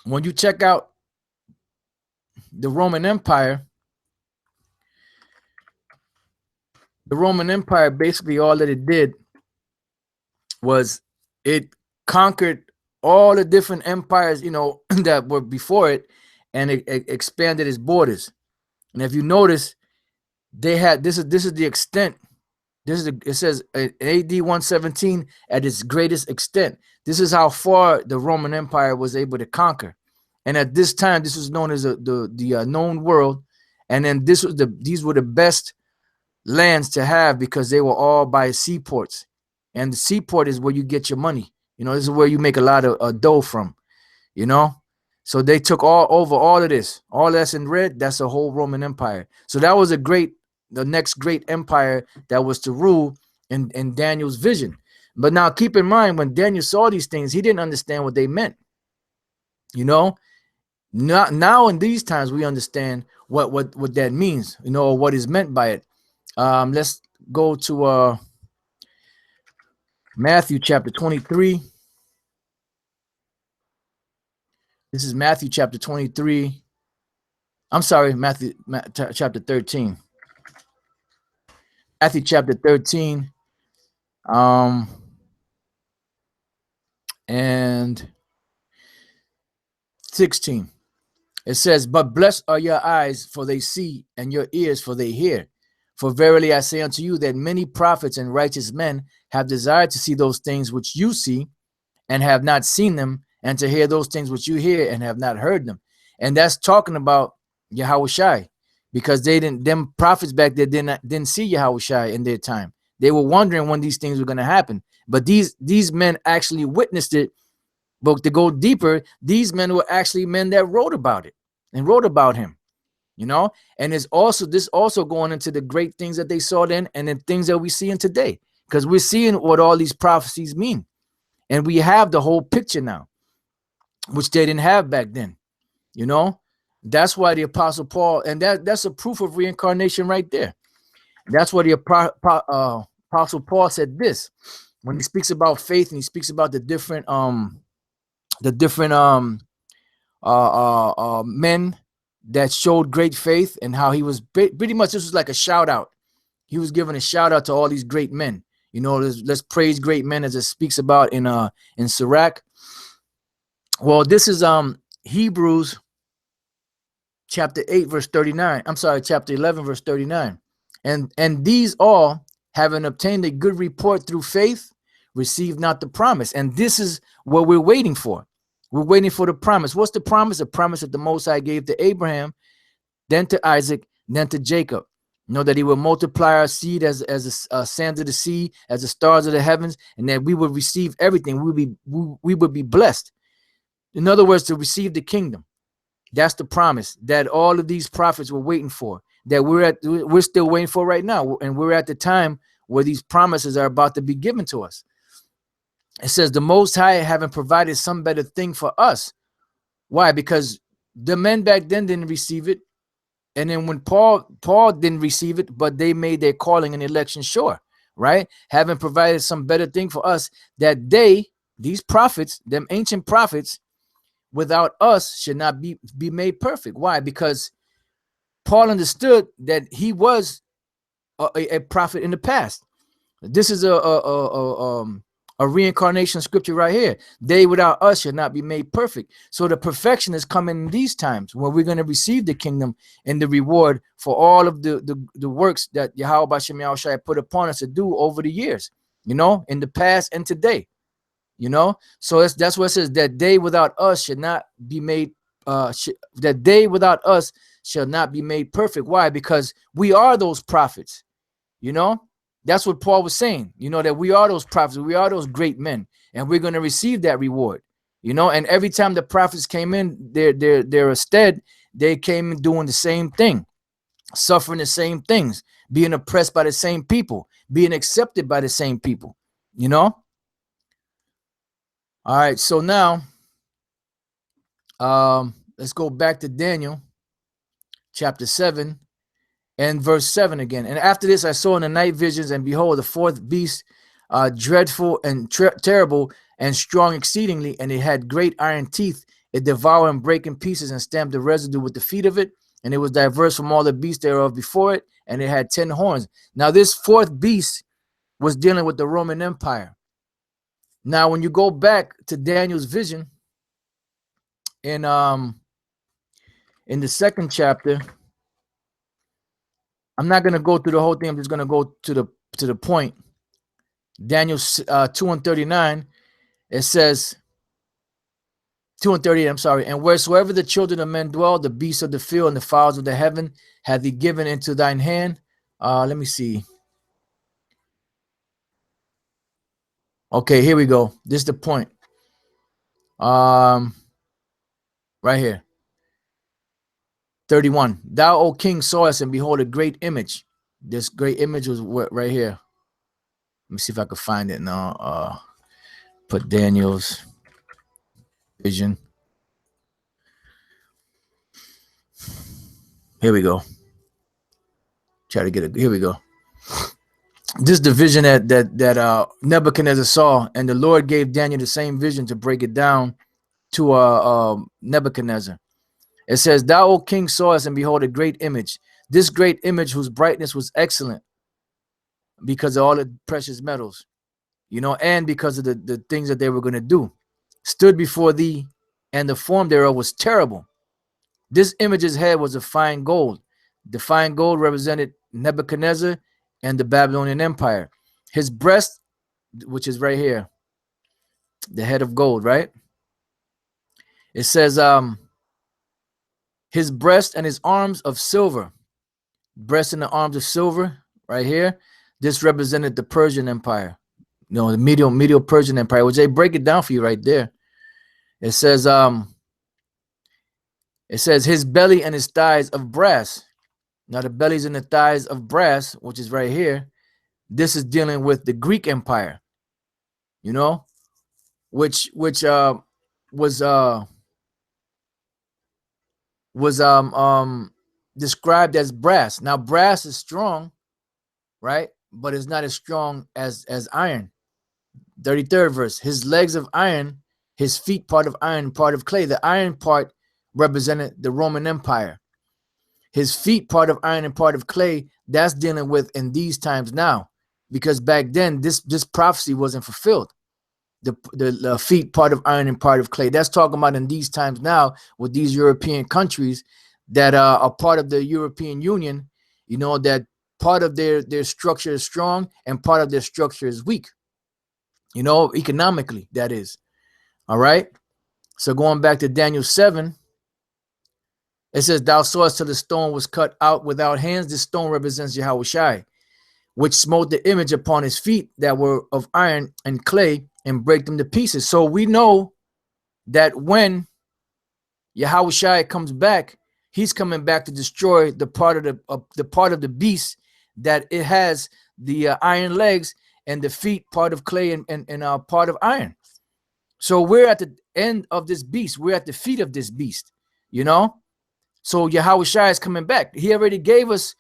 when you check out the Roman Empire, basically all that it did was it conquered all the different empires, you know, that were before it, and it expanded its borders. And if you notice, they had this is the extent. It says AD 117 at its greatest extent. This is how far the Roman Empire was able to conquer. And at this time, this was known as the known world. And then these were the best lands to have, because they were all by seaports, and the seaport is where you get your money. You know, this is where you make a lot of dough from, you know. So they took over all of this. All that's in red, that's the whole Roman Empire. So that was the next great empire that was to rule in Daniel's vision. But now keep in mind, when Daniel saw these things, he didn't understand what they meant. You know, now in these times we understand what that means, you know, or what is meant by it. Let's go to Matthew chapter 23. This is Matthew chapter 23. I'm sorry, Matthew chapter 13. Matthew chapter 13. And 16. It says, but blessed are your eyes, for they see, and your ears, for they hear. For verily I say unto you that many prophets and righteous men have desired to see those things which you see, and have not seen them, and to hear those things which you hear, and have not heard them. And that's talking about Yahushua, because them prophets back there didn't see Yahushua in their time. They were wondering when these things were going to happen. But these men actually witnessed it. But to go deeper, these men were actually men that wrote about it and wrote about him, you know. And this also going into the great things that they saw then, and the things that we see in today, because we're seeing what all these prophecies mean, and we have the whole picture now, which they didn't have back then, you know. That's why the Apostle Paul, and that's a proof of reincarnation right there. That's why the Apostle Paul said this when he speaks about faith, and he speaks about the different men that showed great faith, and how he was pretty much, this was like a shout out. He was giving a shout out to all these great men. You know, let's praise great men, as it speaks about in Sirach. Well, this is Hebrews chapter 8 verse 39. I'm sorry, chapter 11 verse 39. And these all, having obtained a good report through faith, received not the promise. And this is what we're waiting for. We're waiting for the promise. What's the promise? The promise that the Most High gave to Abraham, then to Isaac, then to Jacob. You know, that he will multiply our seed as the sands of the sea, as the stars of the heavens, and that we will receive everything. We would be blessed. In other words, to receive the kingdom. That's the promise that all of these prophets were waiting for, that we're still waiting for right now. And we're at the time where these promises are about to be given to us. It says the Most High having provided some better thing for us. Why? Because the men back then didn't receive it. And then when Paul didn't receive it, but they made their calling and election sure, right? Having provided some better thing for us, that these prophets, them ancient prophets, without us should not be made perfect. Why? Because Paul understood that he was a prophet in the past. This is a reincarnation scripture right here. They without us should not be made perfect. So the perfection is coming in these times when we're going to receive the kingdom and the reward for all of the works that Yahweh B'Shem Yahushua put upon us to do over the years, you know, in the past and today, you know. So that's what it says, that they without us should not be made, that they without us shall not be made perfect. Why? Because we are those prophets, you know. That's what Paul was saying, you know, that we are those prophets, we are those great men, and we're going to receive that reward, you know. And every time the prophets came in their stead, they came in doing the same thing, suffering the same things, being oppressed by the same people, being accepted by the same people, you know. All right, so now let's go back to Daniel chapter 7 and verse 7 again. And after this I saw in the night visions, and behold, the fourth beast, dreadful and terrible and strong exceedingly, and it had great iron teeth. It devoured and brake in pieces and stamped the residue with the feet of it, and it was diverse from all the beasts thereof before it, and it had 10 horns. Now this fourth beast was dealing with the Roman Empire. Now when you go back to Daniel's vision in the second chapter, I'm not going to go through the whole thing. I'm just going to go to the point. Daniel 2 and 39, it says, 2 and 38, I'm sorry. And wheresoever the children of men dwell, the beasts of the field and the fowls of the heaven hath he given into thine hand. Let me see. Okay, here we go. This is the point. Right here. 31. Thou, O king, sawest, and behold, a great image. This great image was right here. Let me see if I can find it now. Put Daniel's vision. Here we go. Try to get it. Here we go. This is the vision that Nebuchadnezzar saw, and the Lord gave Daniel the same vision to break it down to Nebuchadnezzar. It says, Thou, O king, sawest, and behold, a great image. This great image, whose brightness was excellent because of all the precious metals, you know, and because of the things that they were going to do, stood before thee, and the form thereof was terrible. This image's head was of fine gold. The fine gold represented Nebuchadnezzar and the Babylonian Empire. His breast, which is right here, the head of gold, right? It says, his breast and his arms of silver. Breast and the arms of silver, right here. This represented the Persian Empire. You know, the Medial Persian Empire, which they break it down for you right there. It says his belly and his thighs of brass. Now the bellies and the thighs of brass, which is right here, this is dealing with the Greek Empire, you know, which was described as brass. Now brass is strong, right? But it's not as strong as iron. 33rd verse. His legs of iron, his feet part of iron, part of clay. The iron part represented the Roman Empire. His feet part of iron and part of clay, that's dealing with in these times now, because back then this prophecy wasn't fulfilled. the feet part of iron and part of clay. That's talking about in these times now with these European countries that are part of the European Union, you know, that part of their structure is strong and part of their structure is weak, you know, economically, that is. All right. So going back to Daniel 7, it says, thou sawest till the stone was cut out without hands. This stone represents Yahushai, which smote the image upon his feet that were of iron and clay and break them to pieces. So we know that when Yahushai comes back, he's coming back to destroy the part of the beast that it has the iron legs and the feet part of clay and part of iron. So we're at the end of this beast. We're at the feet of this beast, you know. So Yahushua is coming back. He already gave us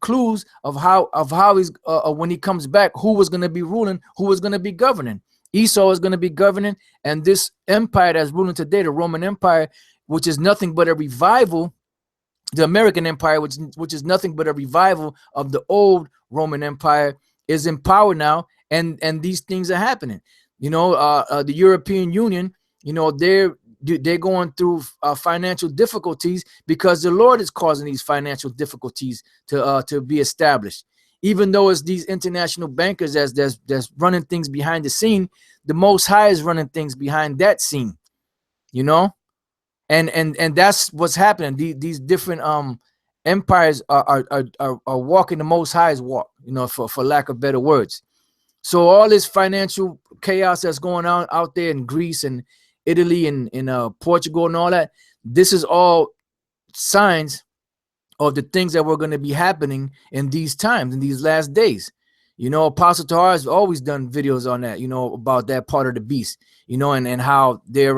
clues of how he's when he comes back, who was going to be ruling, who was going to be governing. Esau is going to be governing, and this empire that's ruling today, the Roman Empire, which is nothing but a revival, the American Empire, which is nothing but a revival of the old Roman Empire, is in power now, and these things are happening. You know, the European Union, you know, they're going through financial difficulties because the Lord is causing these financial difficulties to be established. Even though it's these international bankers that's running things behind the scene, the Most High is running things behind that scene, you know, and that's what's happening. These different empires are walking the Most High's walk, you know, for lack of better words. So all this financial chaos that's going on out there in Greece and Italy and Portugal and all that, this is all signs of the things that were going to be happening in these times, in these last days. You know, Apostle Tahar has always done videos on that, you know, about that part of the beast, you know, and how their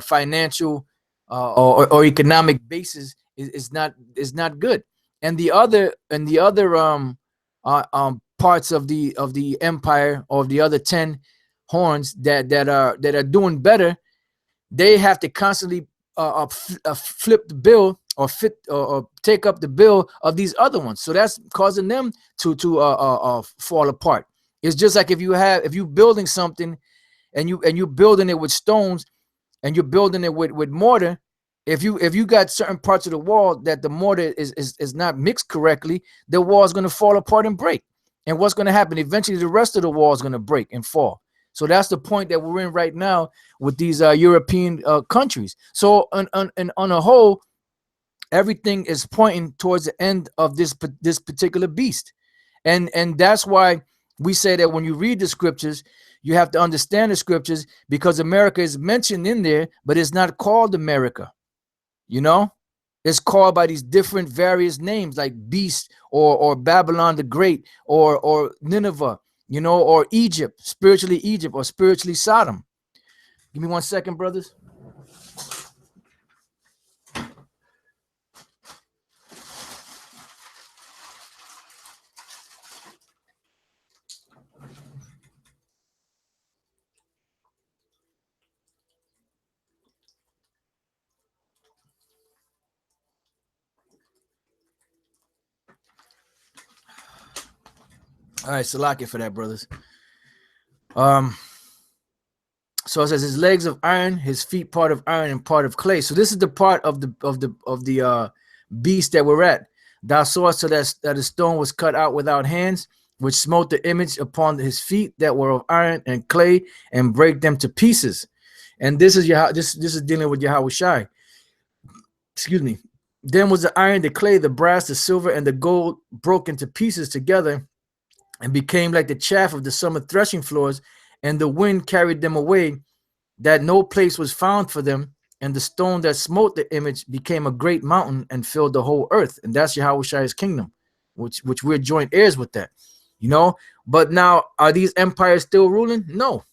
financial or economic basis is not good. And the other parts of the empire, or the other 10 horns that are doing better, they have to constantly flip the bill or take up the bill of these other ones. So that's causing them to fall apart. It's just like if you're building something and you're building it with stones and you're building it with mortar. If you got certain parts of the wall that the mortar is not mixed correctly, the wall is going to fall apart and break. And what's going to happen? Eventually, the rest of the wall is going to break and fall. So that's the point that we're in right now with these European countries. So on a whole, everything is pointing towards the end of this particular beast. And that's why we say that when you read the scriptures, you have to understand the scriptures, because America is mentioned in there, but it's not called America. You know, it's called by these different various names like beast or Babylon the Great or Nineveh, you know, or Egypt, spiritually Egypt, or spiritually Sodom. Give me 1 second, brothers. All right, Salakia for that, brothers. So it says his legs of iron, his feet part of iron and part of clay. So this is the part of the beast that we're at. Thou sawest so that the stone was cut out without hands, which smote the image upon his feet that were of iron and clay, and break them to pieces. And this is this is dealing with Yahushai. Excuse me. Then was the iron, the clay, the brass, the silver, and the gold broken to pieces together, and became like the chaff of the summer threshing floors, and the wind carried them away, that no place was found for them. And the stone that smote the image became a great mountain and filled the whole earth. And that's Yahushua's kingdom, which we're joint heirs with that, you know. But now, are these empires still ruling? No.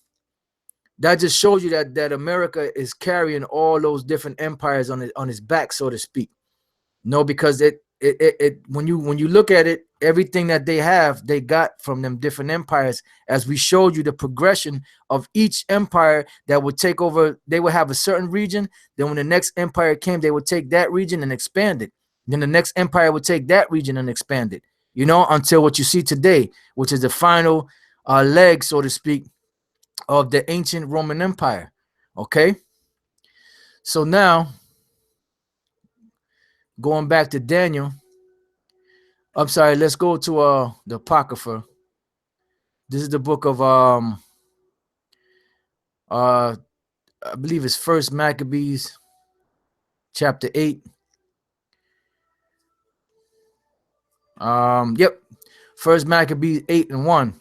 That just shows you that America is carrying all those different empires on his back, so to speak. No, because it when you look at it, everything that they have, they got from them different empires. As we showed you the progression of each empire that would take over, they would have a certain region. Then when the next empire came, they would take that region and expand it. Then the next empire would take that region and expand it, you know, until what you see today, which is the final leg, so to speak, of the ancient Roman Empire. Okay, so now going back to Daniel, I'm sorry, let's go to the Apocrypha. This is the book of I believe it's First Maccabees chapter 8. Yep, First Maccabees 8:1.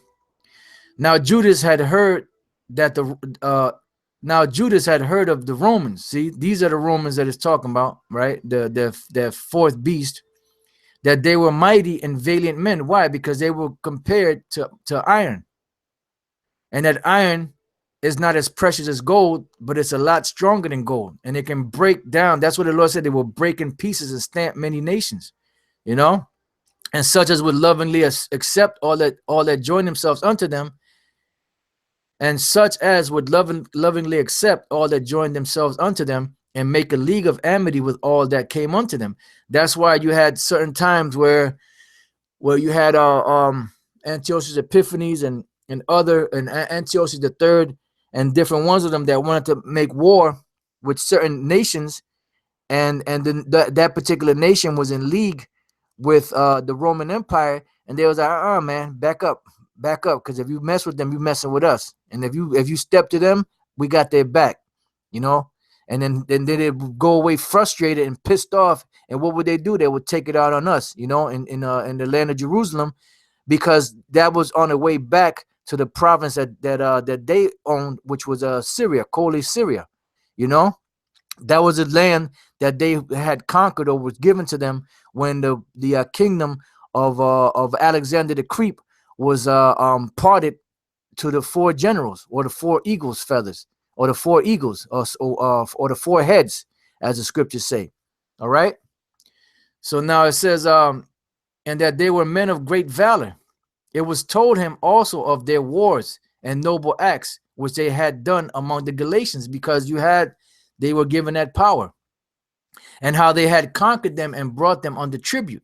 Now Judas had heard that Judas had heard of the Romans. See, these are the Romans that it's talking about, right? The fourth beast, that they were mighty and valiant men. Why? Because they were compared to iron, and that iron is not as precious as gold, but it's a lot stronger than gold, and it can break down. That's what the Lord said. They will break in pieces and stamp many nations, you know, and such as would lovingly accept all that join themselves unto them, and such as would lovingly accept all that joined themselves unto them, and make a league of amity with all that came unto them. That's why you had certain times where you had Antiochus Epiphanes and Antiochus the third and different ones of them that wanted to make war with certain nations, and then that particular nation was in league with the Roman Empire, and they was like, man, back up, because if you mess with them, you messing with us, and if you step to them, we got their back, you know. And then they would go away frustrated and pissed off, and what would they do? They would take it out on us, you know, in the land of Jerusalem, because that was on the way back to the province that they owned, which was Syria, Holy Syria, you know. That was a land that they had conquered or was given to them when the kingdom of Alexander the Creep was parted to the four generals, or the four eagles' feathers, or the four eagles, or the four heads, as the scriptures say. All right. So now it says, and that they were men of great valor. It was told him also of their wars and noble acts which they had done among the Galatians, because they were given that power, and how they had conquered them and brought them under tribute.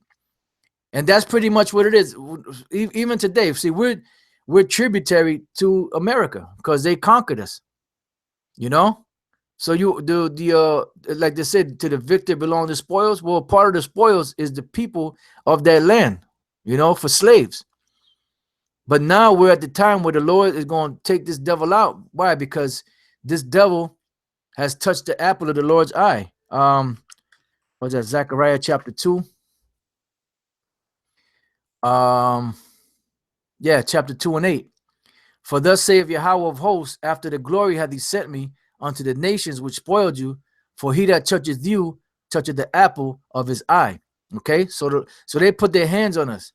And that's pretty much what it is. Even today, see, we're tributary to America because they conquered us, you know. So like they said, to the victor belong the spoils. Well, part of the spoils is the people of that land, you know, for slaves. But now we're at the time where the Lord is going to take this devil out. Why? Because this devil has touched the apple of the Lord's eye. What's that? Zechariah chapter 2. Chapter 2 and 8. For thus saith Yahweh of hosts, after the glory hath he sent me unto the nations which spoiled you, for he that toucheth you toucheth the apple of his eye. Okay, so they put their hands on us,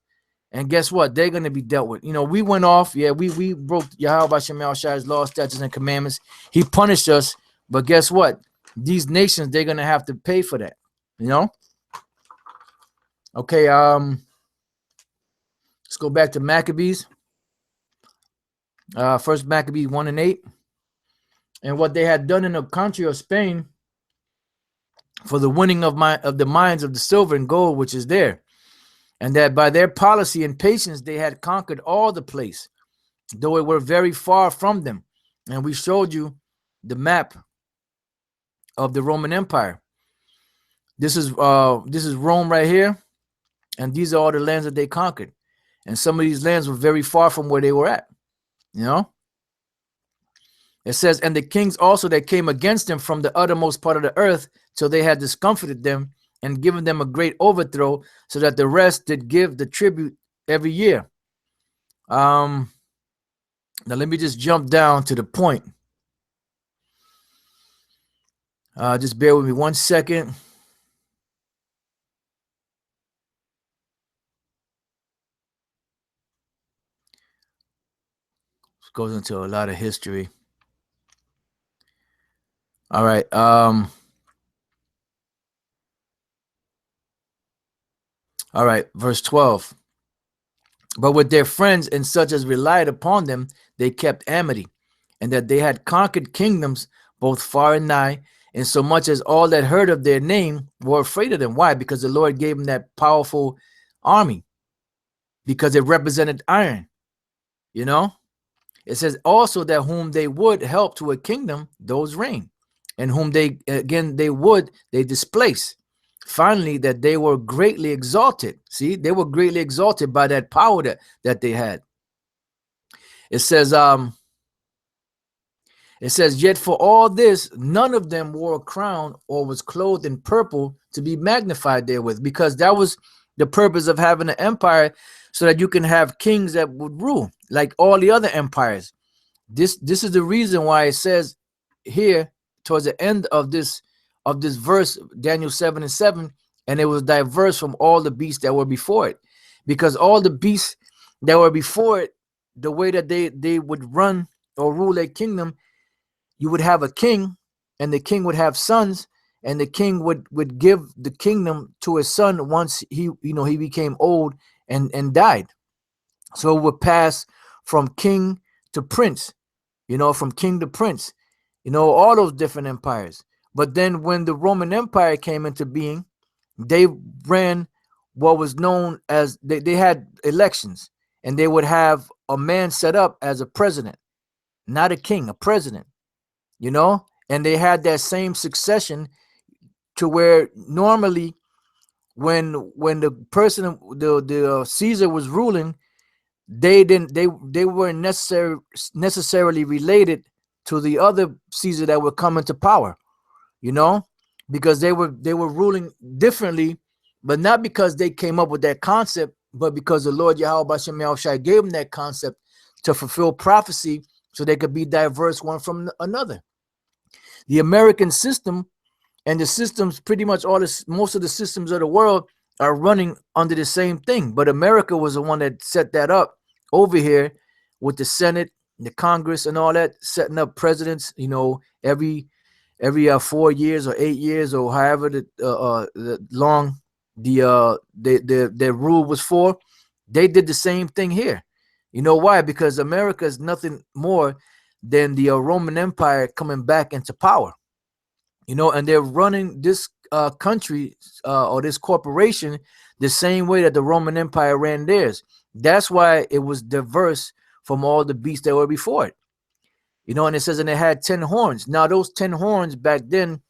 and guess what? They're going to be dealt with. You know, we went off. Yeah, we broke Yahweh Hashem Shai's law, statutes, and commandments. He punished us, but guess what? These nations, they're going to have to pay for that. You know. Okay. Let's go back to Maccabees. First Maccabees 1 and 8. And what they had done in the country of Spain for the winning of the mines of the silver and gold which is there, and that by their policy and patience they had conquered all the place, though it were very far from them. And we showed you the map of the Roman Empire. This is Rome right here, and these are all the lands that they conquered. And some of these lands were very far from where they were at, you know. It says, and the kings also that came against them from the uttermost part of the earth, till they had discomfited them and given them a great overthrow, so that the rest did give the tribute every year. Now let me just jump down to the point. Just bear with me 1 second. This goes into a lot of history. All right. All right. Verse 12. But with their friends and such as relied upon them, they kept amity, and that they had conquered kingdoms both far and nigh, insomuch as all that heard of their name were afraid of them. Why? Because the Lord gave them that powerful army, because it represented iron, you know. It says also that whom they would help to a kingdom, those reign, and whom they displace. Finally, that they were greatly exalted. See, they were greatly exalted by that power that they had. It says, yet for all this, none of them wore a crown or was clothed in purple to be magnified therewith, because that was the purpose of having an empire, so that you can have kings that would rule like all the other empires. This is the reason why it says here towards the end of this verse, Daniel 7:7, and it was diverse from all the beasts that were before it, because all the beasts that were before it, the way that they would run or rule a kingdom, you would have a king, and the king would have sons, and the king would give the kingdom to his son once he became old and died. So it would pass from king to prince, from king to prince, all those different empires. But then when the Roman Empire came into being, they ran what was known as, they had elections, and they would have a man set up as a president, not a king, a president, and they had that same succession, to where normally when the person, the Caesar was ruling, they weren't necessarily related to the other Caesar that would come into power, because they were ruling differently, but not because they came up with that concept, but because the Lord Yahweh B'Shem Yahushua gave them that concept to fulfill prophecy, so they could be diverse one from another. The American system and the systems, pretty much most of the systems of the world are running under the same thing. But America was the one that set that up over here with the Senate, the Congress, and all that, setting up presidents, every 4 years or 8 years, or however the long their rule was for. They did the same thing here. You know why? Because America is nothing more than the Roman Empire coming back into power. And they're running this country or this corporation the same way that the Roman Empire ran theirs. That's why it was diverse from all the beasts that were before it. And it says, and it had 10 horns. Now, those 10 horns back then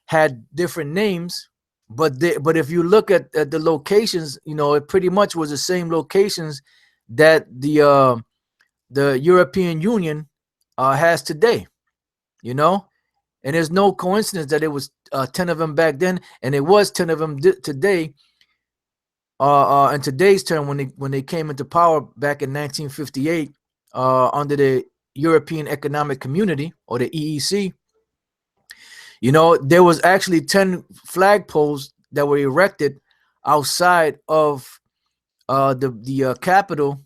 had different names, but if you look at the locations, it pretty much was the same locations that the European Union has today, and there's no coincidence that it was 10 of them back then, and it was 10 of them today. In today's term, when they came into power back in 1958, under the European Economic Community, or the EEC, there was actually 10 flagpoles that were erected outside of the capital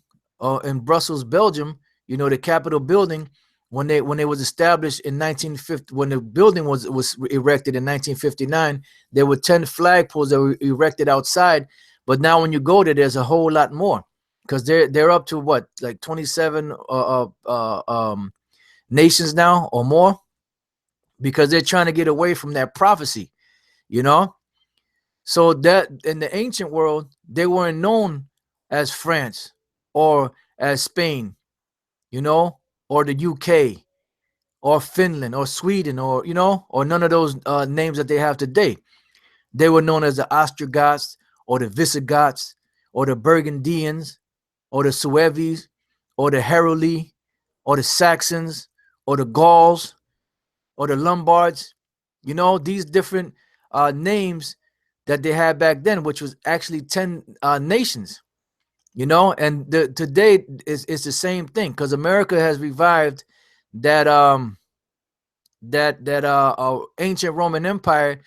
in Brussels, Belgium. The Capitol building, when it was established in 1950, when the building was erected in 1959, there were 10 flagpoles that were erected outside. But now when you go there, there's a whole lot more, because they're up to what, like 27 nations now or more, because they're trying to get away from that prophecy, So that in the ancient world, they weren't known as France or as Spain, or the UK or Finland or Sweden, or or none of those names that they have today. They were known as the Ostrogoths or the Visigoths or the Burgundians or the Sueves or the Heruli or the Saxons or the Gauls or the Lombards. These different names that they had back then, which was actually 10 nations. And today it's the same thing, because America has revived that ancient Roman Empire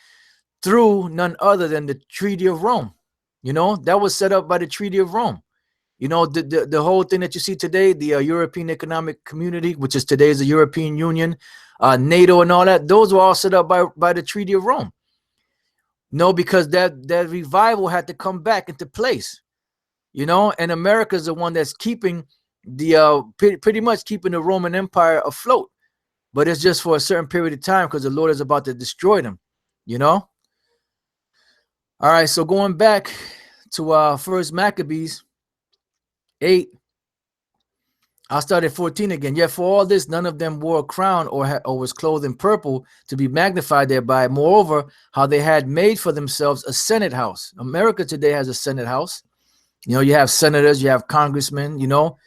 through none other than the Treaty of Rome. That was set up by the Treaty of Rome. The whole thing that you see today, the European Economic Community, which is today's the European Union, NATO, and all that, those were all set up by the Treaty of Rome. Because that revival had to come back into place. And America is the one that's keeping the pretty much keeping the Roman Empire afloat, but it's just for a certain period of time, because the Lord is about to destroy them. All right, so going back to First Maccabees 8, I'll start at 14 again. Yet for all this, none of them wore a crown or was clothed in purple to be magnified thereby. Moreover, how they had made for themselves a Senate house. America today has a Senate house. You know, you have senators, you have congressmen, you know,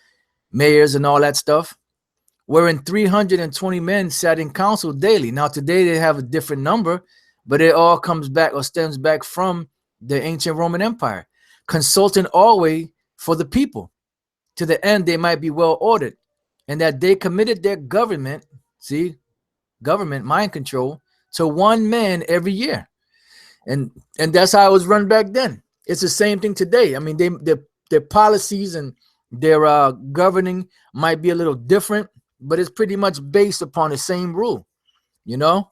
mayors and all that stuff. Wherein 320 men sat in council daily. Now today they have a different number, but it all comes back or stems back from the ancient Roman Empire, consulting always for the people, to the end they might be well ordered, and that they committed their government, see, government mind control, to one man every year. And that's how it was run back then. It's the same thing today. I mean, their policies and their governing might be a little different, but it's pretty much based upon the same rule. You know,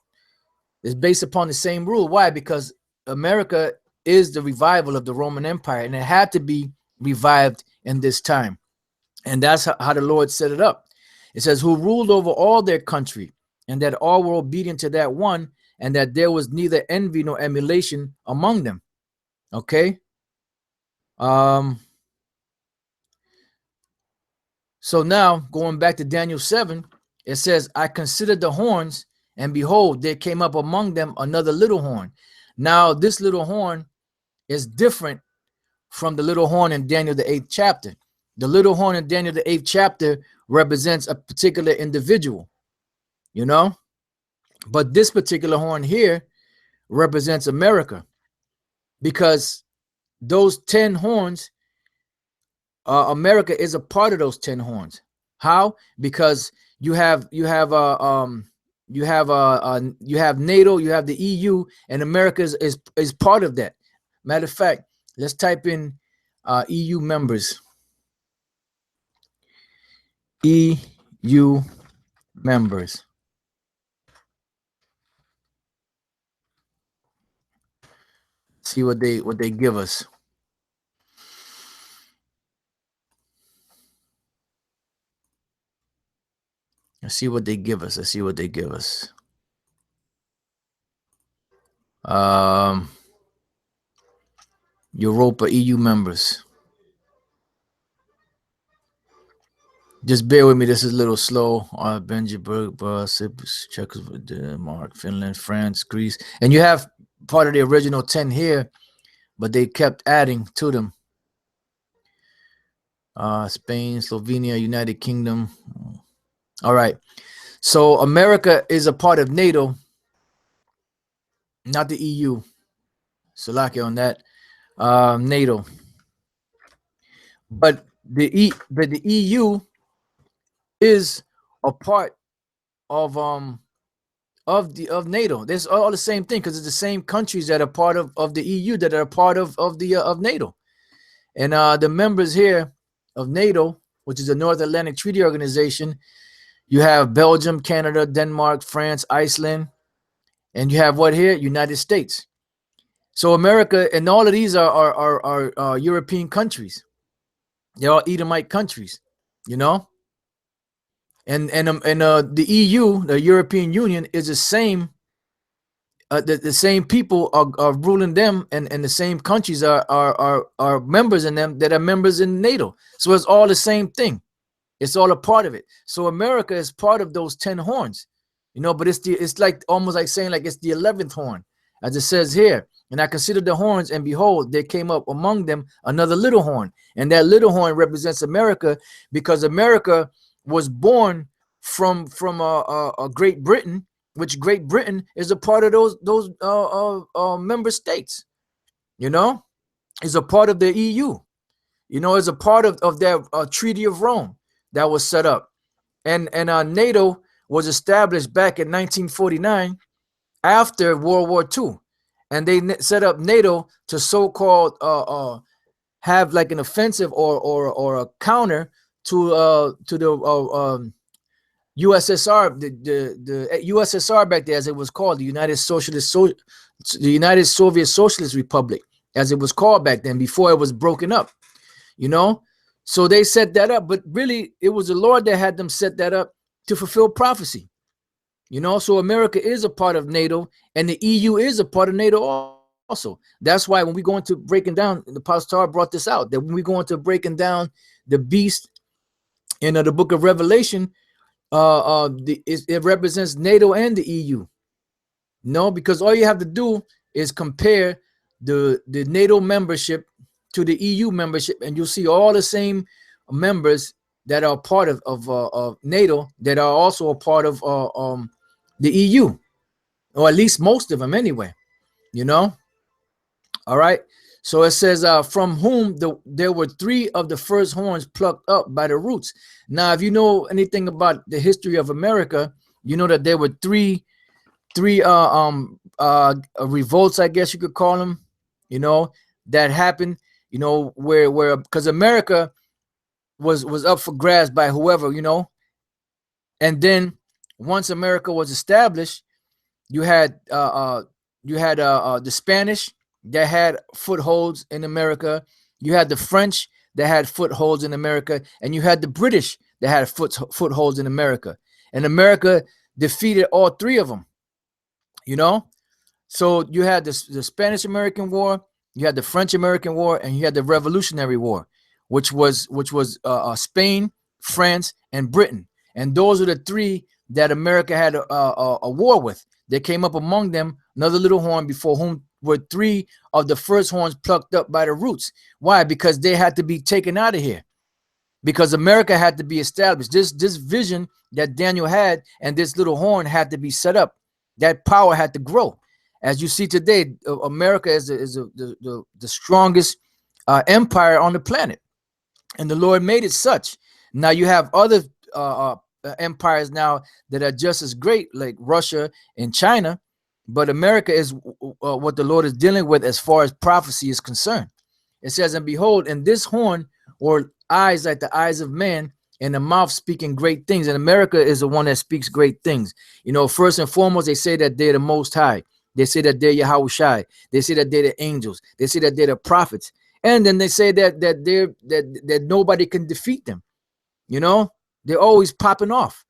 it's based upon the same rule. Why? Because America is the revival of the Roman Empire, and it had to be revived in this time. And that's how the Lord set it up. It says, who ruled over all their country, and that all were obedient to that one, and that there was neither envy nor emulation among them. Okay. So now going back to Daniel 7, it says, I considered the horns, and behold, there came up among them another little horn. Now this little horn is different from the little horn in Daniel the 8th chapter. The little horn in Daniel the 8th chapter represents a particular individual, you know, but this particular horn here represents America, because those 10 horns, America is a part of those 10 horns. How? Because you have NATO, you have the EU, and America is part of that. Matter of fact, let's type in EU members. EU members. See what they give us. Let's see what they give us. Let's see what they give us. Europa EU members. Just bear with me. This is a little slow. Benjaberg, Czechoslovakia, Denmark, Finland, France, Greece, and you have part of the original 10 here, but they kept adding to them. Spain, Slovenia, United Kingdom. All right. So America is a part of NATO, not the EU. Salakia on that. NATO. But the EU is a part of NATO. There's all the same thing, because it's the same countries that are part of the EU that are a part of NATO. And the members here of NATO, which is the North Atlantic Treaty Organization, you have Belgium, Canada, Denmark, France, Iceland, and you have what here? United States. So America, and all of these are European countries. They're all Edomite countries, you know. And the EU, the European Union, is the same. The same people are ruling them, and the same countries are members in them that are members in NATO. So it's all the same thing. It's all a part of it. So America is part of those 10 horns, you know. But it's like almost like saying like it's the 11th horn, as it says here. And I considered the horns, and behold, there came up among them another little horn, and that little horn represents America, because America was born from Great Britain, which Great Britain is a part of those member states, you know, is a part of the EU, you know, is a part of that Treaty of Rome that was set up. And NATO was established back in 1949 after World War II. And they set up NATO to so-called have like an offensive or a counter to the USSR, the USSR back there, as it was called, the United Soviet Socialist Republic, as it was called back then, before it was broken up, you know. So they set that up, but really it was the Lord that had them set that up to fulfill prophecy, you know. So America is a part of NATO, and the EU is a part of NATO also. That's why when we go into breaking down, the Pastor brought this out, that when we go into breaking down the beast in the book of Revelation, it represents NATO and the EU. No, because all you have to do is compare the NATO membership to the EU membership, and you'll see all the same members that are part of NATO that are also a part of the EU, or at least most of them anyway. You know. All right. So it says, from whom there were 3 of the first horns plucked up by the roots. Now, if you know anything about the history of America, you know that there were three revolts, I guess you could call them, you know, that happened, you know, where because America was up for grabs by whoever, you know. And then once America was established, you had the Spanish that had footholds in America. You had the French that had footholds in America, and you had the British that had footholds in America. And America defeated all 3 of them, you know. So you had the Spanish-American War, you had the French-American War, and you had the Revolutionary War, which was Spain, France, and Britain. And those are the 3 that America had a war with. There came up among them another little horn, before whom were 3 of the first horns plucked up by the roots. Why? Because they had to be taken out of here, because America had to be established. This vision that Daniel had and this little horn had to be set up. That power had to grow. As you see today, America is the strongest empire on the planet, and the Lord made it such. Now you have other empires now that are just as great, like Russia and China, but America is what the Lord is dealing with as far as prophecy is concerned. It says, and behold, in this horn were eyes like the eyes of man, and the mouth speaking great things. And America is the one that speaks great things. You know, first and foremost, they say that they're the Most High. They say that they're Yahushai. They say that they're the angels. They say that they're the prophets. And then they say that nobody can defeat them. You know, they're always popping off.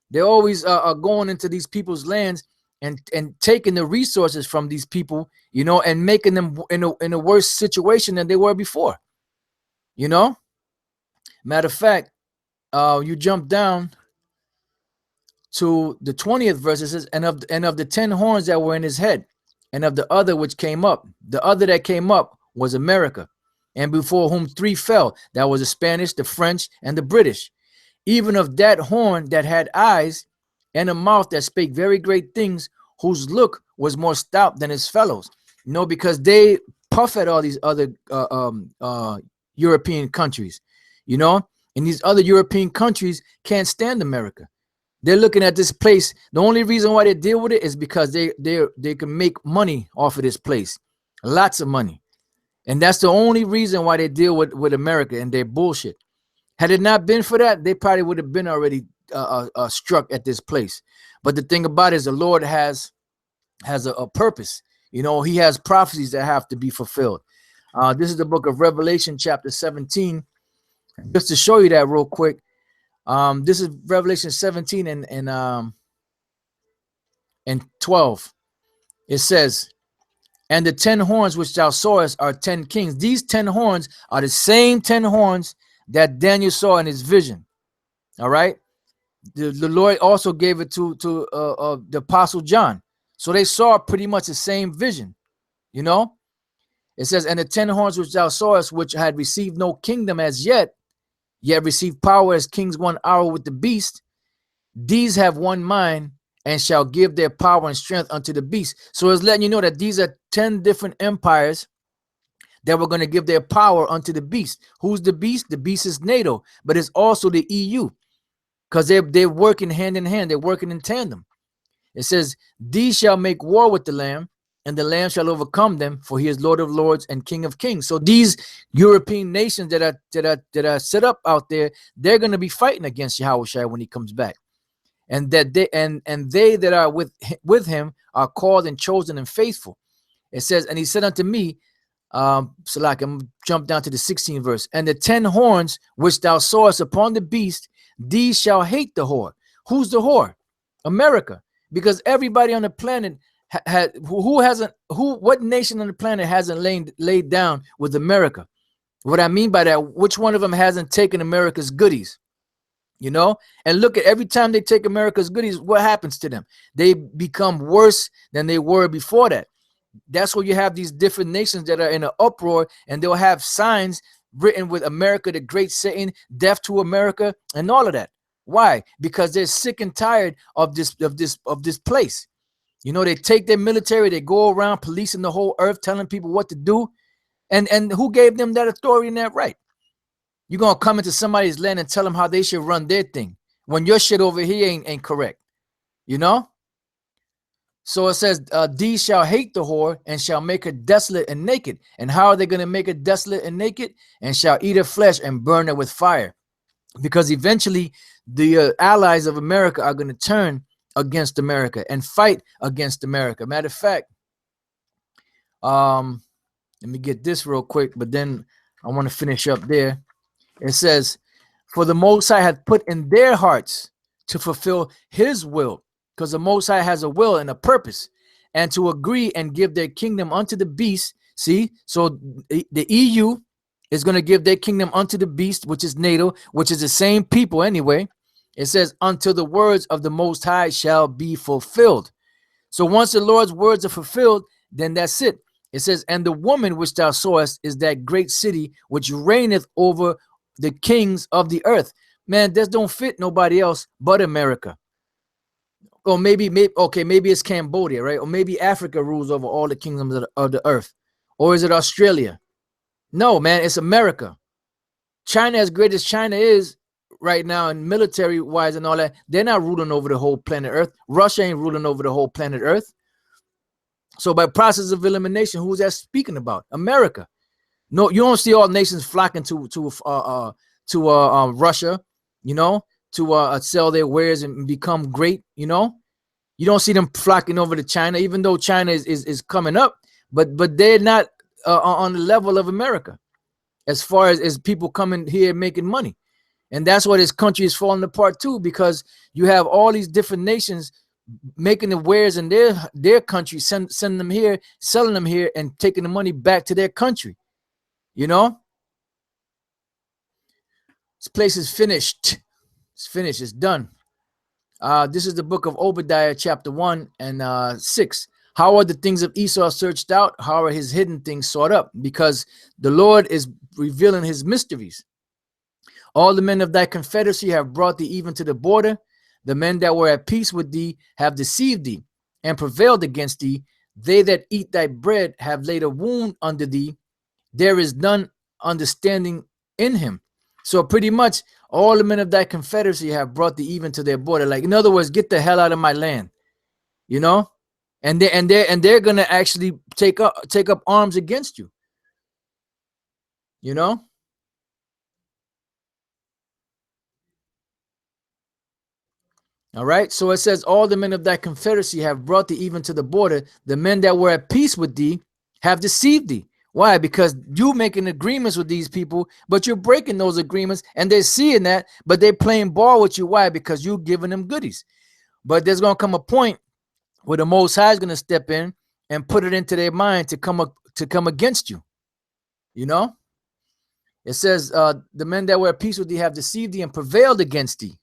They're always going into these people's lands and taking the resources from these people, you know, and making them in a worse situation than they were before. You know, matter of fact, you jump down to the 20th verse. It says, and of the 10 horns that were in his head, and of the other which came up, the other that came up was America, and before whom 3 fell. That was the Spanish, the French, and the British. Even of that horn that had eyes and a mouth that spake very great things, whose look was more stout than his fellows. You know, because they puff at all these other European countries, you know, and these other European countries can't stand America. They're looking at this place. The only reason why they deal with it is because they can make money off of this place, lots of money. And that's the only reason why they deal with America and their bullshit. Had it not been for that, they probably would have been already struck at this place. But the thing about it is the Lord has a purpose. You know, he has prophecies that have to be fulfilled. This is the book of Revelation, chapter 17. Just to show you that real quick. This is Revelation 17 and 12. It says, and the 10 horns which thou sawest are 10 kings. These 10 horns are the same 10 horns that Daniel saw in his vision. All right. The Lord also gave it to the Apostle John. So they saw pretty much the same vision, you know. It says, and the 10 horns which thou sawest, which had received no kingdom as yet received power as kings 1 hour with the beast. These have one mind and shall give their power and strength unto the beast. So it's letting you know that these are 10 different empires that were going to give their power unto the beast. Who's the beast? The beast is NATO, but it's also the EU, because they're working hand in hand. They're working in tandem. It says, these shall make war with the Lamb, and the Lamb shall overcome them, for he is Lord of lords and King of kings. So these European nations that are set up out there, they're going to be fighting against Yahushua when he comes back. And that they that are with him are called and chosen and faithful. It says, and he said unto me, so like I'm jump down to the 16th verse, and the 10 horns which thou sawest upon the beast, these shall hate the whore. Who's the whore? America. Because everybody on the planet what nation on the planet hasn't laid down with America? What I mean by that, which one of them hasn't taken America's goodies? you know. And look at every time they take America's goodies, what happens to them? They become worse than they were before that. That's where you have these different nations that are in an uproar, and they'll have signs written with America the Great Satan, death to America, and all of that. Why? Because they're sick and tired of this place. You know, they take their military, they go around policing the whole earth, telling people what to do. And who gave them that authority and that right? You're gonna come into somebody's land and tell them how they should run their thing when your shit over here ain't correct, you know? So it says, these shall hate the whore and shall make her desolate and naked. And how are they going to make her desolate and naked? And shall eat her flesh and burn her with fire. Because eventually the allies of America are going to turn against America and fight against America. Matter of fact, let me get this real quick, but then I want to finish up there. It says, for the Most High hath put in their hearts to fulfill his will, because the Most High has a will and a purpose, and to agree and give their kingdom unto the beast. See, so the EU is going to give their kingdom unto the beast, which is NATO, which is the same people anyway. It says, until the words of the Most High shall be fulfilled. So once the Lord's words are fulfilled, then that's it. It says, and the woman which thou sawest is that great city which reigneth over the kings of the earth. Man, this don't fit nobody else but America. Or maybe it's Cambodia, right? Or maybe Africa rules over all the kingdoms of the earth. Or is it Australia? No, man, it's America. China, as great as China is right now and military-wise and all that, they're not ruling over the whole planet Earth. Russia ain't ruling over the whole planet Earth. So by process of elimination, who's that speaking about? America. No, you don't see all nations flocking to Russia, you know, to sell their wares and become great, you know. You don't see them flocking over to China, even though China is coming up, but they're not on the level of America as far as people coming here making money. And that's why this country is falling apart too, because you have all these different nations making the wares in their country, sending them here, selling them here, and taking the money back to their country. You know, this place is finished. It's finished. It's done. This is the book of Obadiah, chapter 1 and 6. How are the things of Esau searched out? How are his hidden things sought up? Because the Lord is revealing his mysteries. All the men of thy confederacy have brought thee even to the border. The men that were at peace with thee have deceived thee and prevailed against thee. They that eat thy bread have laid a wound under thee. There is none understanding in him. So pretty much all the men of that confederacy have brought thee even to their border. Like, in other words, get the hell out of my land, you know? And they're gonna actually take up arms against you, you know? All right. So it says, all the men of that confederacy have brought thee even to the border. The men that were at peace with thee have deceived thee. Why? Because you making agreements with these people, but you're breaking those agreements, and they're seeing that, but they're playing ball with you. Why? Because you're giving them goodies. But there's going to come a point where the Most High is going to step in and put it into their mind to come against you. You know, it says, the men that were at peace with thee have deceived thee and prevailed against thee,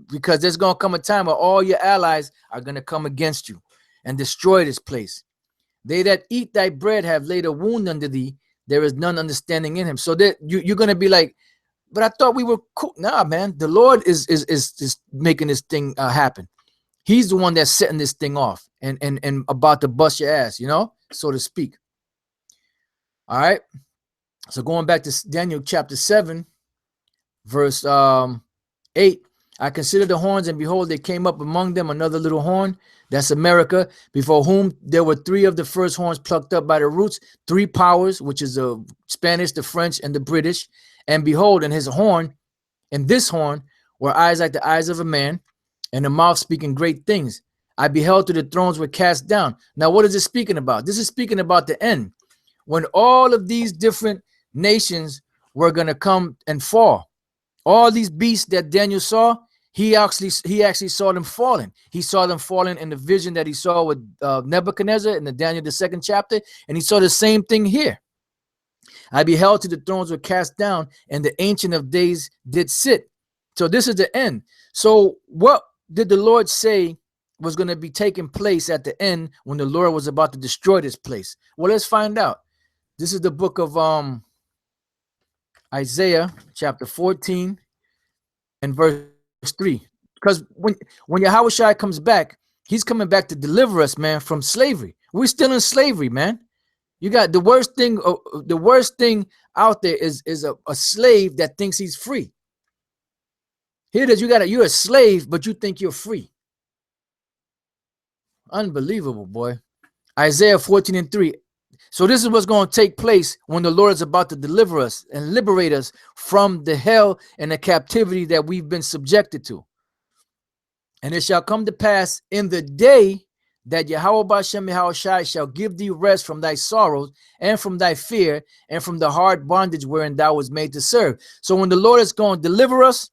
because there's going to come a time where all your allies are going to come against you and destroy this place. They that eat thy bread have laid a wound under thee. There is none understanding in him. So that you're going to be like, but I thought we were cool. Nah, man, the Lord is making this thing happen. He's the one that's setting this thing off and about to bust your ass, you know, so to speak. All right. So going back to Daniel chapter 7, verse 8. I considered the horns, and behold, there came up among them another little horn. That's America, before whom there were 3 of the first horns plucked up by the roots, 3 powers, which is the Spanish, the French, and the British. And behold, in this horn, were eyes like the eyes of a man, and a mouth speaking great things. I beheld till the thrones were cast down. Now, what is it speaking about? This is speaking about the end, when all of these different nations were going to come and fall. All these beasts that Daniel saw, he actually saw them falling. He saw them falling in the vision that he saw with Nebuchadnezzar in the Daniel, the 2nd chapter, and he saw the same thing here. I beheld till the thrones were cast down, and the Ancient of Days did sit. So this is the end. So what did the Lord say was going to be taking place at the end when the Lord was about to destroy this place? Well, let's find out. This is the book of Isaiah chapter 14 and verse 3. Because when Yahushua comes back, he's coming back to deliver us, man, from slavery. We're still in slavery, man. You got the worst thing out there is a slave that thinks he's free. Here it is, you're a slave, but you think you're free. Unbelievable, boy. Isaiah 14 and 3. So this is what's going to take place when the Lord is about to deliver us and liberate us from the hell and the captivity that we've been subjected to. And it shall come to pass in the day that Yahweh Ba'ashem Yahushai shall give thee rest from thy sorrows and from thy fear and from the hard bondage wherein thou was made to serve. So when the Lord is going to deliver us,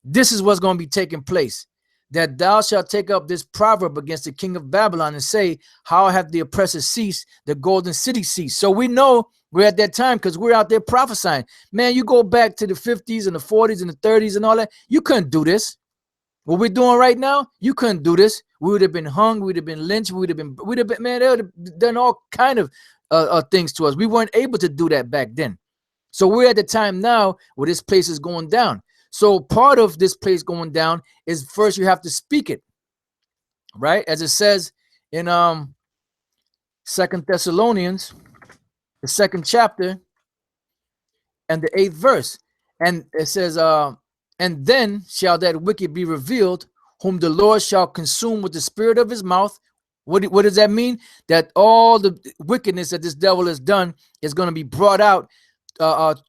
this is what's going to be taking place. That thou shalt take up this proverb against the king of Babylon and say, how hath the oppressor ceased, the golden city ceased? So we know we're at that time because we're out there prophesying. Man, you go back to the 50s and the 40s and the 30s and all that. You couldn't do this. What we're doing right now, you couldn't do this. We would have been hung. We'd have been lynched. We'd have been, man, they would have done all kind of things to us. We weren't able to do that back then. So we're at the time now where this place is going down. So part of this place going down is first you have to speak it, right? As it says in 2 Thessalonians, the 2nd chapter and the 8th verse. And it says, and then shall that wicked be revealed, whom the Lord shall consume with the spirit of his mouth. What does that mean? That all the wickedness that this devil has done is going to be brought out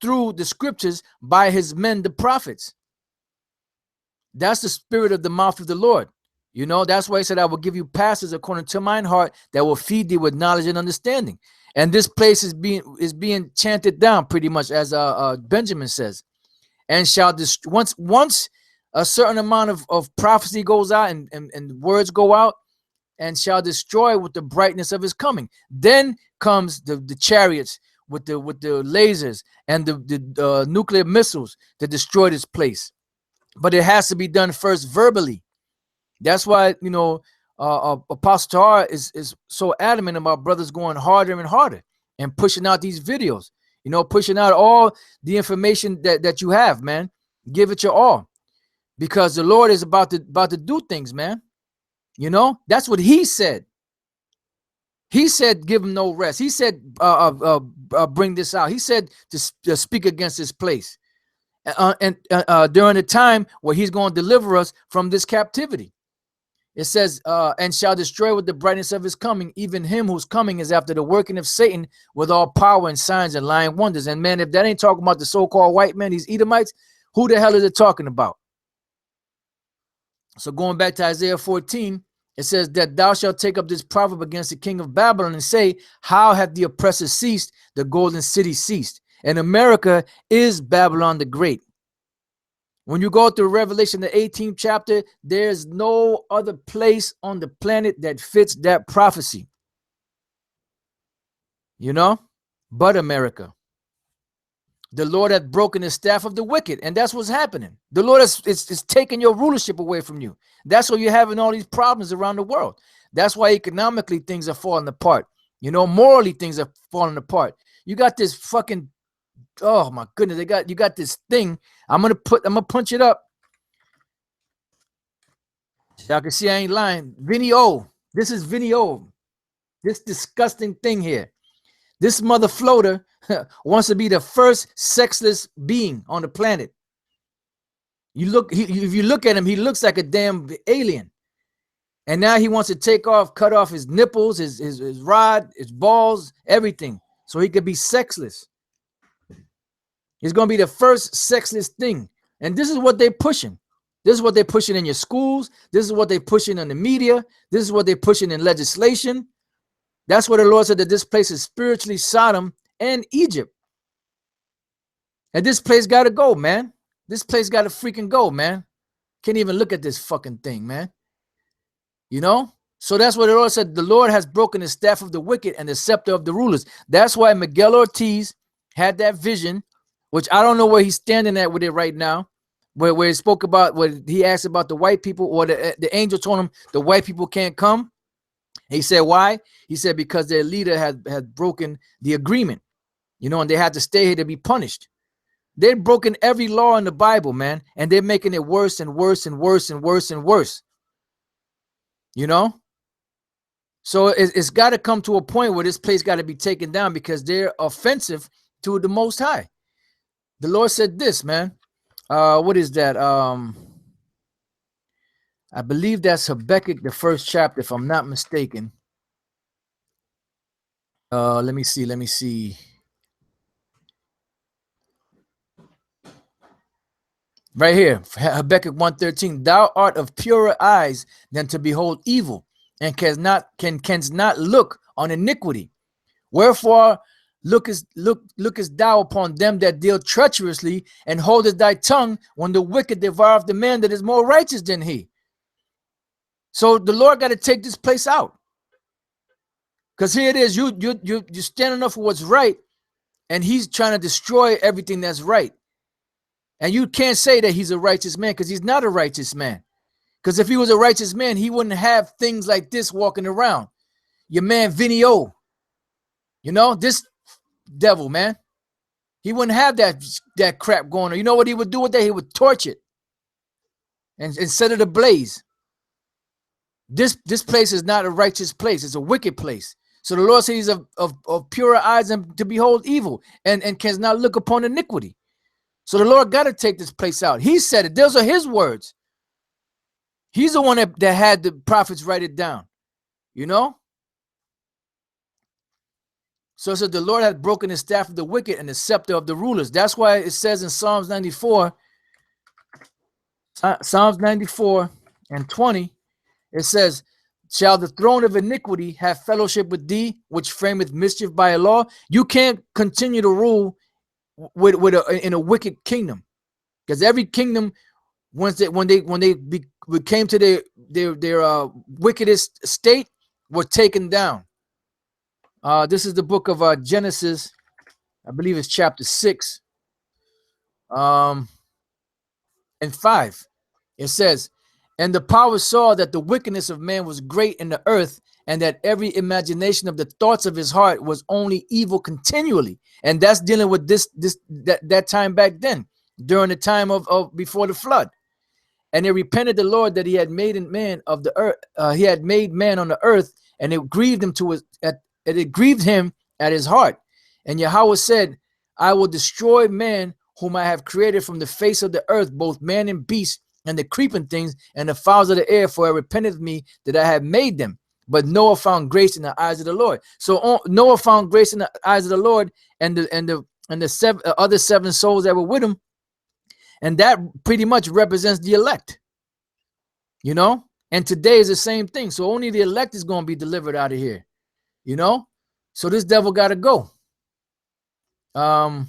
through the scriptures by his men, the prophets. That's the spirit of the mouth of the Lord. You know, that's why he said, I will give you pastors according to mine heart that will feed thee with knowledge and understanding. And this place is being chanted down pretty much, as Benjamin says. And shall once a certain amount of prophecy goes out and words go out, and shall destroy with the brightness of his coming. Then comes the chariots with the lasers and the nuclear missiles to destroy this place. But it has to be done first verbally. That's why, you know, Apostle Tahar is so adamant about brothers going harder and harder and pushing out these videos, you know, pushing out all the information that you have, man. Give it your all, because the Lord is about to do things, man. You know, that's what he said. He said, give him no rest. He said, bring this out. He said to speak against this place. And during the time where he's going to deliver us from this captivity. It says, and shall destroy with the brightness of his coming, even him whose coming is after the working of Satan with all power and signs and lying wonders. And man, if that ain't talking about the so-called white men, these Edomites, who the hell is it talking about? So going back to Isaiah 14, it says that thou shalt take up this proverb against the king of Babylon and say, how hath the oppressor ceased, the golden city ceased? And America is Babylon the Great. When you go through Revelation, the 18th chapter, there's no other place on the planet that fits that prophecy. You know, but America. The Lord hath broken the staff of the wicked, and that's what's happening. The Lord is taking your rulership away from you. That's why you're having all these problems around the world. That's why economically things are falling apart. You know, morally things are falling apart. You got this fucking, oh my goodness, you got this thing. I'm gonna punch it up. Y'all can see I ain't lying. Vinny O. This is Vinny O. This disgusting thing here. This mother floater wants to be the first sexless being on the planet. If you look at him, he looks like a damn alien. And now he wants to cut off his nipples, his rod, his balls, everything, so he could be sexless. He's going to be the first sexless thing. And this is what they're pushing. This is what they're pushing in your schools. This is what they're pushing in the media. This is what they're pushing in legislation. That's what the Lord said, that this place is spiritually Sodom and Egypt. And this place got to go, man. This place got to freaking go, man. Can't even look at this fucking thing, man. You know? So that's what the Lord said. The Lord has broken the staff of the wicked and the scepter of the rulers. That's why Miguel Ortiz had that vision, which I don't know where he's standing at with it right now. where he spoke about, where he asked about the white people, or the angel told him the white people can't come. He said, why? He said, because their leader had broken the agreement, you know, and they had to stay here to be punished. They've broken every law in the Bible, man, and they're making it worse and worse and worse and worse and worse. You know? So it's got to come to a point where this place got to be taken down because they're offensive to the Most High. The Lord said this, man. What is that? I believe that's Habakkuk, the 1st chapter, if I'm not mistaken. Let me see. Right here, Habakkuk 1:13. Thou art of purer eyes than to behold evil, and canst not look on iniquity. Wherefore lookest thou upon them that deal treacherously, and holdest thy tongue when the wicked devoureth the man that is more righteous than he. So the Lord got to take this place out. Because here it is, you're standing up for what's right, and he's trying to destroy everything that's right. And you can't say that he's a righteous man, because he's not a righteous man. Because if he was a righteous man, he wouldn't have things like this walking around. Your man Vinny O, you know, this devil, man. He wouldn't have that crap going on. You know what he would do with that? He would torch it and set it ablaze. This place is not a righteous place. It's a wicked place. So the Lord says he's of purer eyes and to behold evil, and cannot look upon iniquity. So the Lord got to take this place out. He said it. Those are his words. He's the one that had the prophets write it down, you know? So it said the Lord had broken the staff of the wicked and the scepter of the rulers. That's why it says in Psalms 94 and 20, it says, shall the throne of iniquity have fellowship with thee, which frameth mischief by a law? You can't continue to rule in a wicked kingdom, because every kingdom, when they came to their wickedest state, were taken down. This is the book of Genesis, I believe it's chapter 6 and 5. It says, and the power saw that the wickedness of man was great in the earth, and that every imagination of the thoughts of his heart was only evil continually. And that's dealing with that time back then, during the time of before the flood. And it repented the Lord that he had made man of the earth. He had made man on the earth, and it grieved him it grieved him at his heart. And Yahweh said, I will destroy man whom I have created from the face of the earth, both man and beast, and the creeping things, and the fowls of the air, for it repenteth me that I have made them. But Noah found grace in the eyes of the Lord. So Noah found grace in the eyes of the Lord, and the other 7 souls that were with him, and that pretty much represents the elect, you know. And today is the same thing. So only the elect is going to be delivered out of here, you know. So this devil got to go. So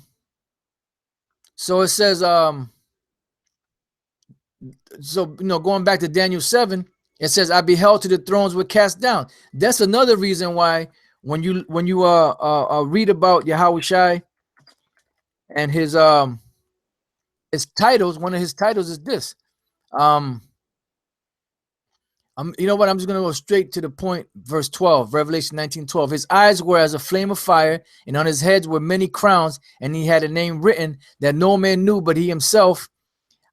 it says, so you know, going back to Daniel 7. It says, I beheld till the thrones were cast down. That's another reason why when you read about Yahweh Shai and his titles, one of his titles is this. You know what? I'm just gonna go straight to the point. Verse 12, Revelation 19:12. His eyes were as a flame of fire, and on his heads were many crowns, and he had a name written that no man knew but he himself.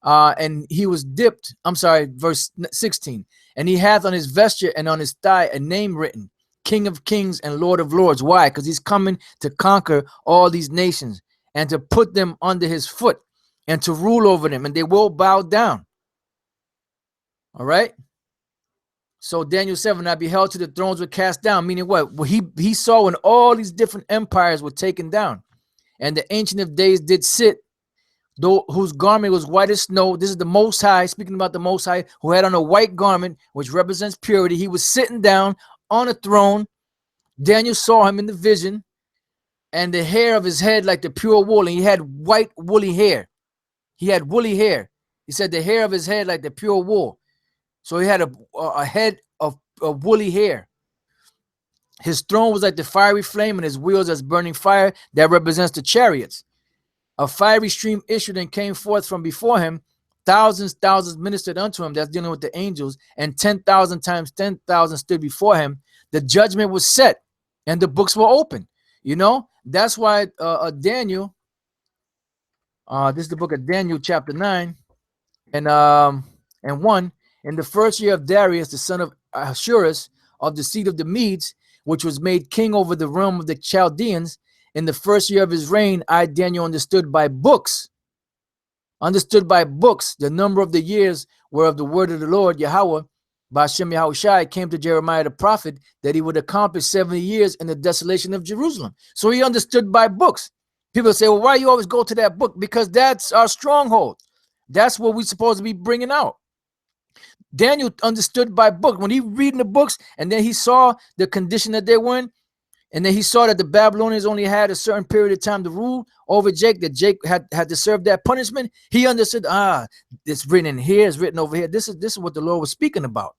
And he was dipped. I'm sorry, verse 16. And he hath on his vesture and on his thigh a name written, King of Kings and Lord of Lords. Why? Because he's coming to conquer all these nations and to put them under his foot and to rule over them, and they will bow down. All right. So Daniel 7, I beheld till the thrones were cast down, meaning what? Well, he saw when all these different empires were taken down, and the Ancient of Days did sit, though whose garment was white as snow. This is the Most High, speaking about the Most High, who had on a white garment, which represents purity. He was sitting down on a throne. Daniel saw him in the vision, and the hair of his head like the pure wool, and he had white woolly hair. He had woolly hair. He said the hair of his head like the pure wool. So he had a head of woolly hair. His throne was like the fiery flame, and his wheels as burning fire. That represents the chariots. A fiery stream issued and came forth from before him. thousands ministered unto him. That's dealing with the angels. And 10,000 times 10,000 stood before him. The judgment was set and the books were open. You know, that's why Daniel, this is the book of Daniel, chapter 9 and 1. In the first year of Darius, the son of Ahasuerus, of the seed of the Medes, which was made king over the realm of the Chaldeans, in the first year of his reign, I, Daniel, understood by books, the number of the years whereof the word of the Lord, Yahweh, by Hashem Yahushai, came to Jeremiah the prophet, that he would accomplish 70 years in the desolation of Jerusalem. So he understood by books. People say, well, why you always go to that book? Because that's our stronghold. That's what we're supposed to be bringing out. Daniel understood by book. When he reading the books, and then he saw the condition that they were in, and then he saw that the Babylonians only had a certain period of time to rule over Jake, that Jake had to serve that punishment. He understood, it's written in here, it's written over here. This is what the Lord was speaking about.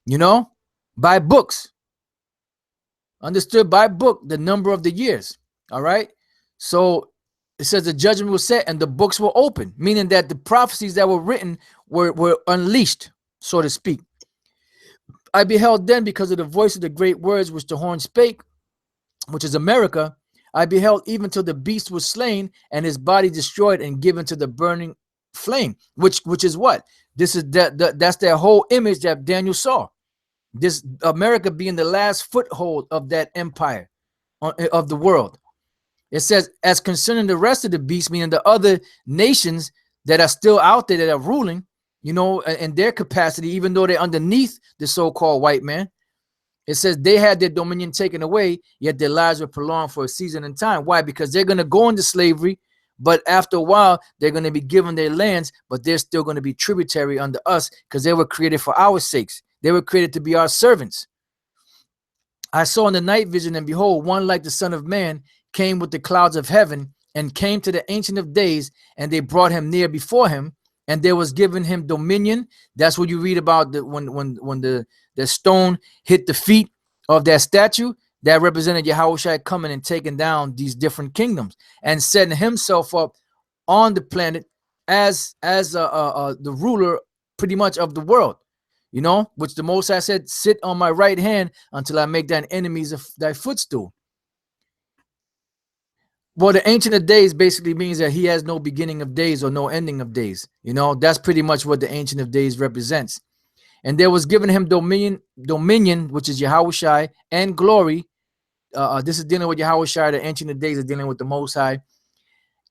You know, by books. Understood by book the number of the years. All right. So it says the judgment was set and the books were open, meaning that the prophecies that were written were unleashed, so to speak. I beheld then, because of the voice of the great words which the horn spake, which is America, I beheld even till the beast was slain and his body destroyed and given to the burning flame, which is what? This is that's their whole image that Daniel saw. This America being the last foothold of that empire of the world. It says, as concerning the rest of the beasts, meaning the other nations that are still out there that are ruling, you know, in their capacity, even though they're underneath the so-called white man, it says they had their dominion taken away, yet their lives were prolonged for a season and time. Why? Because they're going to go into slavery, but after a while, they're going to be given their lands, but they're still going to be tributary under us because they were created for our sakes. They were created to be our servants. I saw in the night vision, and behold, one like the Son of Man came with the clouds of heaven and came to the Ancient of Days, and they brought him near before him, and there was given him dominion. That's what you read about when the stone hit the feet of that statue. That represented Yahushua coming and taking down these different kingdoms and setting himself up on the planet as the ruler pretty much of the world. You know, which the Most High said, sit on my right hand until I make thine enemies thy footstool. Well, the Ancient of Days basically means that he has no beginning of days or no ending of days. You know, that's pretty much what the Ancient of Days represents. And there was given him dominion, which is Yahushua, and glory. This is dealing with Yahushua. The Ancient of Days is dealing with the Most High.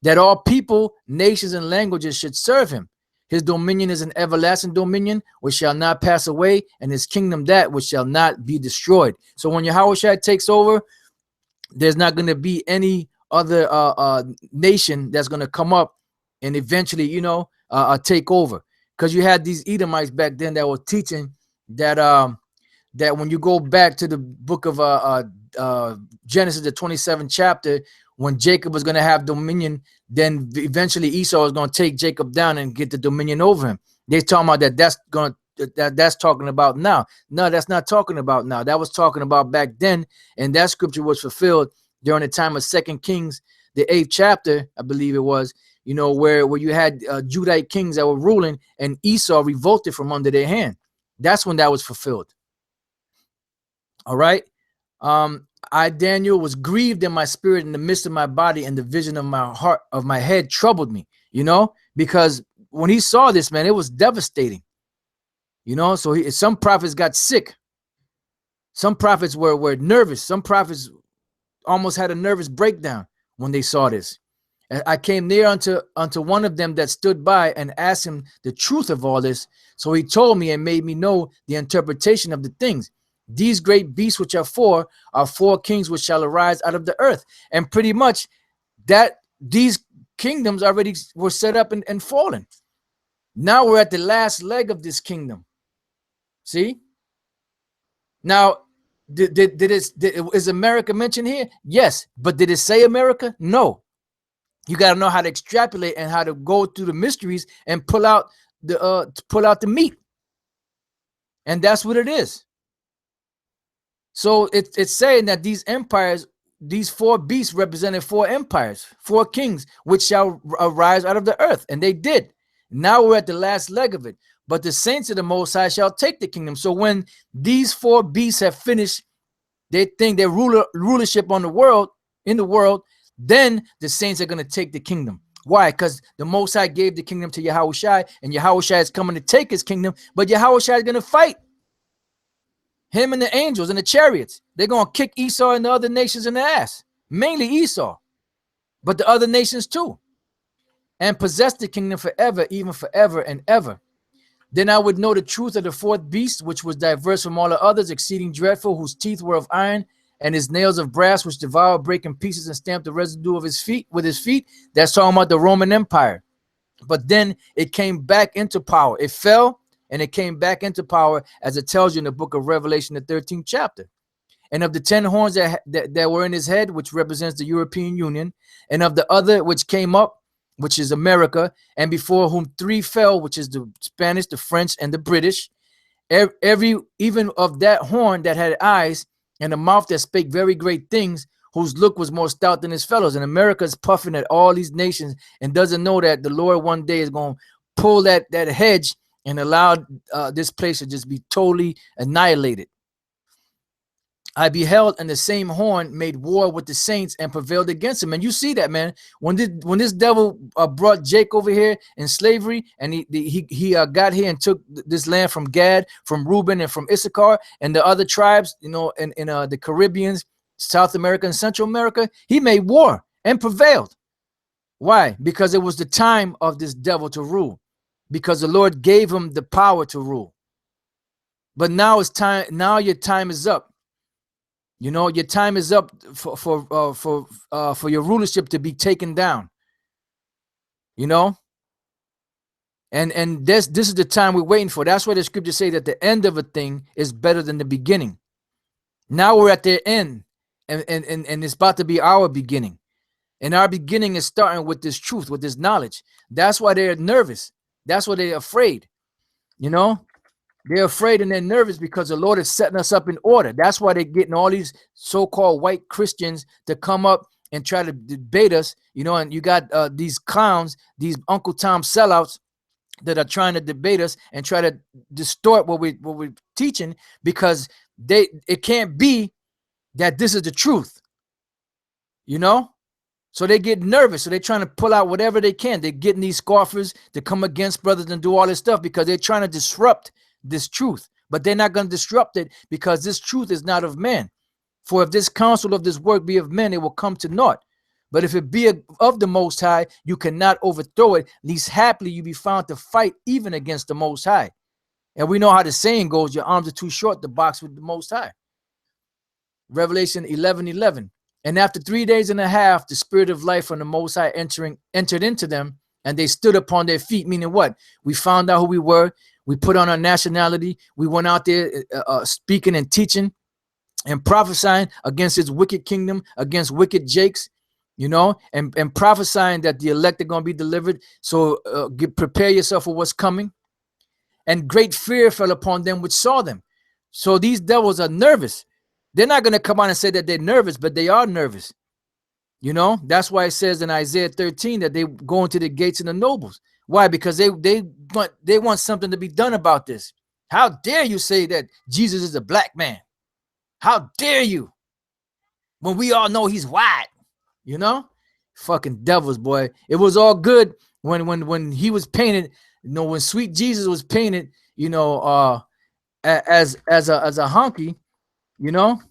That all people, nations, and languages should serve him. His dominion is an everlasting dominion which shall not pass away, and his kingdom that which shall not be destroyed. So when Yahushua takes over, there's not going to be any other nation that's going to come up and eventually, you know, take over. Because you had these Edomites back then that were teaching that that when you go back to the book of Genesis, the 27th chapter, when Jacob was going to have dominion, then eventually Esau was going to take Jacob down and get the dominion over him. They're talking about that's talking about now. No, that's not talking about now. That was talking about back then, and that scripture was fulfilled during the time of 2 Kings, the 8th chapter, I believe it was, you know, where you had Judite kings that were ruling, and Esau revolted from under their hand. That's when that was fulfilled. All right. I, Daniel, was grieved in my spirit in the midst of my body, and the vision of my heart, of my head, troubled me, you know, because when he saw this, man, it was devastating, you know. So some prophets got sick. Some prophets were nervous. Some prophets almost had a nervous breakdown when they saw this. And I came near unto one of them that stood by and asked him the truth of all this. So he told me and made me know the interpretation of the things. These great beasts which are four kings which shall arise out of the earth. And pretty much that these kingdoms already were set up and fallen. Now we're at the last leg of this kingdom. See? Now, is America mentioned here? Yes. But did it say America? No. You got to know how to extrapolate and how to go through the mysteries and pull out the meat. And that's what it is. So it's saying that these empires, these four beasts represented four empires, four kings, which shall arise out of the earth. And they did. Now we're at the last leg of it. But the saints of the Most High shall take the kingdom. So when these four beasts have finished they think their rulership on the world, in the world, then the saints are going to take the kingdom. Why? Because the Most High gave the kingdom to Yahushua, and Yahushua is coming to take his kingdom, but Yahushua is going to fight him and the angels and the chariots. They're going to kick Esau and the other nations in the ass, mainly Esau, but the other nations too, and possess the kingdom forever, even forever and ever. Then I would know the truth of the fourth beast, which was diverse from all the others, exceeding dreadful, whose teeth were of iron, and his nails of brass, which devoured, break in pieces, and stamped the residue of his feet with his feet. That's talking about the Roman Empire. But then it came back into power. It fell, and it came back into power, as it tells you in the book of Revelation, the 13th chapter. And of the 10 horns that were in his head, which represents the European Union, and of the other which came up, which is America, and before whom 3 fell, which is the Spanish, the French, and the British. Every even of that horn that had eyes and a mouth that spake very great things, whose look was more stout than his fellows. And America is puffing at all these nations and doesn't know that the Lord one day is going to pull that hedge and allow this place to just be totally annihilated. I beheld, and the same horn made war with the saints and prevailed against them. And you see that, man. When this devil brought Jake over here in slavery, and he got here and took this land from Gad, from Reuben, and from Issachar, and the other tribes, you know, in the Caribbeans, South America, and Central America, he made war and prevailed. Why? Because it was the time of this devil to rule. Because the Lord gave him the power to rule. But now it's time. Now your time is up. You know, your time is up for your rulership to be taken down. You know, and this is the time we're waiting for. That's why the scriptures say that the end of a thing is better than the beginning. Now we're at the end, and it's about to be our beginning. And our beginning is starting with this truth, with this knowledge. That's why they're nervous. That's why they're afraid. You know, they're afraid and they're nervous because the Lord is setting us up in order. That's why they're getting all these so-called white Christians to come up and try to debate us. You know, and you got these clowns, these Uncle Tom sellouts that are trying to debate us and try to distort what we're teaching, because it can't be that this is the truth. You know? So they get nervous. So they're trying to pull out whatever they can. They're getting these scoffers to come against brothers and do all this stuff because they're trying to disrupt this truth. But they're not going to disrupt it, because this truth is not of man. For if this counsel of this work be of men, it will come to naught. But if it be of the Most High, you cannot overthrow it. Least happily you be found to fight even against the Most High. And we know how the saying goes, your arms are too short to box with the Most High. Revelation 11:11. And after 3 days and a half, the spirit of life from the Most High entered into them, and they stood upon their feet. Meaning what? We found out who we were. We put on our nationality. We went out there speaking and teaching and prophesying against his wicked kingdom, against wicked Jakes, you know, and prophesying that the elect are going to be delivered. So prepare yourself for what's coming. And great fear fell upon them which saw them. So these devils are nervous. They're not going to come out and say that they're nervous, but they are nervous. You know, that's why it says in Isaiah 13 that they go into the gates of the nobles. Why? Because they want something to be done about this. How dare you say that Jesus is a black man? How dare you? When we all know he's white, you know? Fucking devils, boy. It was all good when he was painted, you know, when sweet Jesus was painted, you know, as a honky. You know,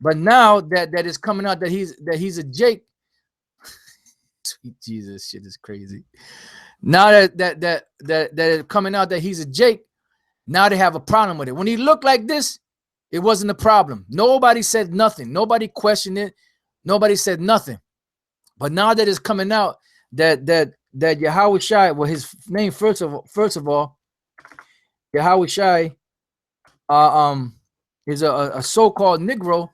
but now that it's coming out that he's a Jake, sweet Jesus, shit is crazy. Now that it's coming out that he's a Jake, now they have a problem with it. When he looked like this, it wasn't a problem. Nobody said nothing. Nobody questioned it. Nobody said nothing. But now that it's coming out that Yahushua, well, his name first of all, Yahushua, is a so-called Negro,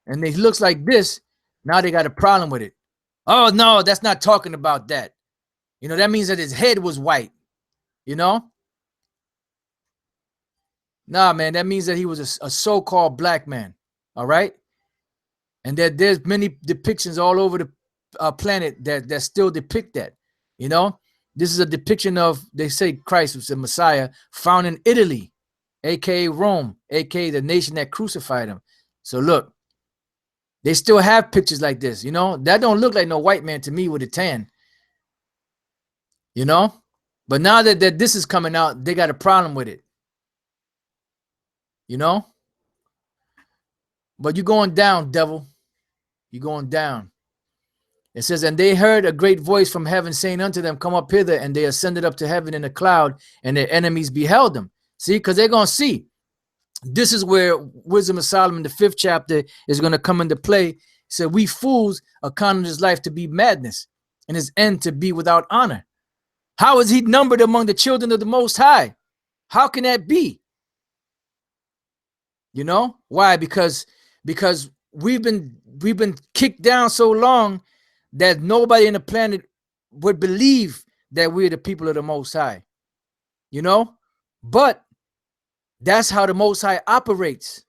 and he looks like this. Now they got a problem with it. Oh no, that's not talking about that. You know, that means that his head was white. You know, nah, man, that means that he was a so-called black man. All right, and that there's many depictions all over the planet that still depict that. You know, This is a depiction of, they say Christ was the Messiah, found in Italy, aka Rome, aka the nation that crucified him. So look, they still have pictures like this, you know. That don't look like no white man to me with a tan, you know. But now that this is coming out, they got a problem with it, you know. But you're going down, devil. You're going down. It says, and they heard a great voice from heaven saying unto them, come up hither. And they ascended up to heaven in a cloud, and their enemies beheld them. See, because they're going to see. This is where Wisdom of Solomon, the 5th chapter, is going to come into play. It said, we fools accounted his life to be madness, and his end to be without honor. How is he numbered among the children of the Most High? How can that be? You know why? Because we've been kicked down so long that nobody in the planet would believe that we're the people of the Most High, you know. But that's how the Most High operates.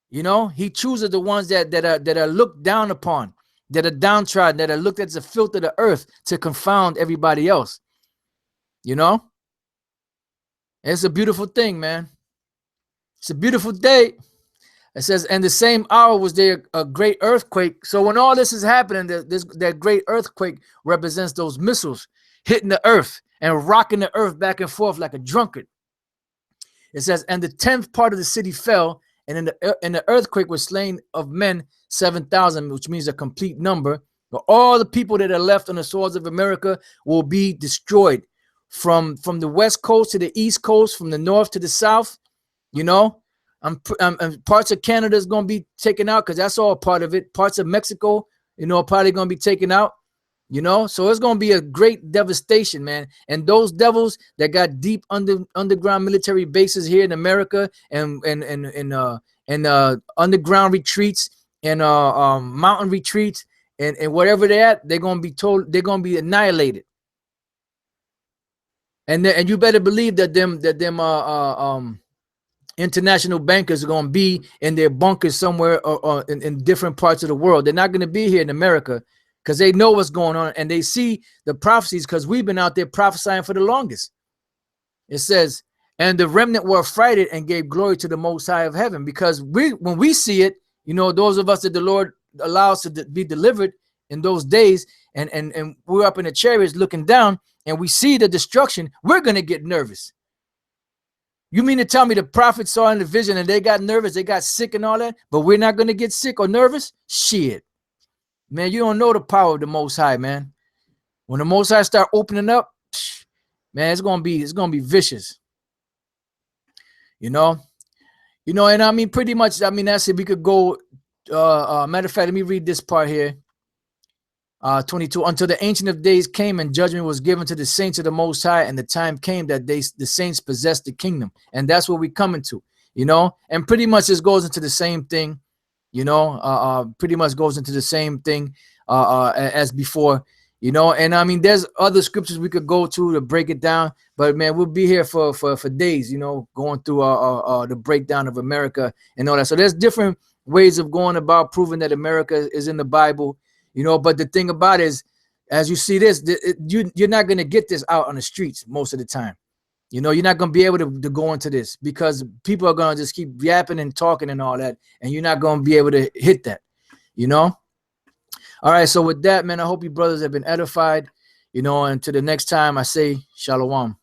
You know, he chooses the ones that are looked down upon, that are downtrodden, that are looked at as a filth of the earth, to confound everybody else. You know, it's a beautiful thing, man. It's a beautiful day. It says, and the same hour was there a great earthquake. So when all this is happening, that great earthquake represents those missiles hitting the earth and rocking the earth back and forth like a drunkard. It says, and the 10th part of the city fell, and in the earthquake was slain of men 7,000, which means a complete number. But all the people that are left on the swords of America will be destroyed, from the west coast to the east coast, from the north to the south. You know, parts of Canada is going to be taken out, because that's all part of it. Parts of Mexico, you know, are probably going to be taken out. You know, so it's going to be a great devastation, man. And those devils that got deep underground military bases here in America, and underground retreats, and mountain retreats, and whatever they're at, they're going to be annihilated. And you better believe that them international bankers are going to be in their bunkers somewhere, or in different parts of the world. They're not going to be here in America, because they know what's going on, and they see the prophecies, because we've been out there prophesying for the longest. It says, and the remnant were affrighted and gave glory to the Most High of heaven. Because when we see it, you know, those of us that the Lord allows to be delivered in those days, and we're up in the chariots looking down, and we see the destruction, we're going to get nervous. You mean to tell me the prophets saw in the vision and they got nervous, they got sick and all that, but we're not going to get sick or nervous? Shit. Man, you don't know the power of the Most High, man. When the Most High start opening up, man, it's gonna be vicious. You know, and I mean, pretty much, I mean, that's it. We could go. Matter of fact, let me read this part here. 22. Until the Ancient of Days came, and judgment was given to the saints of the Most High, and the time came that the saints possessed the kingdom, and that's what we're coming to. You know, and pretty much this goes into the same thing. You know, pretty much goes into the same thing as before, you know. And I mean, there's other scriptures we could go to break it down, but man, we'll be here for days, you know, going through the breakdown of America and all that. So there's different ways of going about proving that America is in the Bible, you know. But the thing about it is, as you see this, you're not going to get this out on the streets most of the time. You know, you're not going to be able to go into this, because people are going to just keep yapping and talking and all that, and you're not going to be able to hit that, you know. All right, so with that, man, I hope you brothers have been edified, you know, and to the next time I say shalom.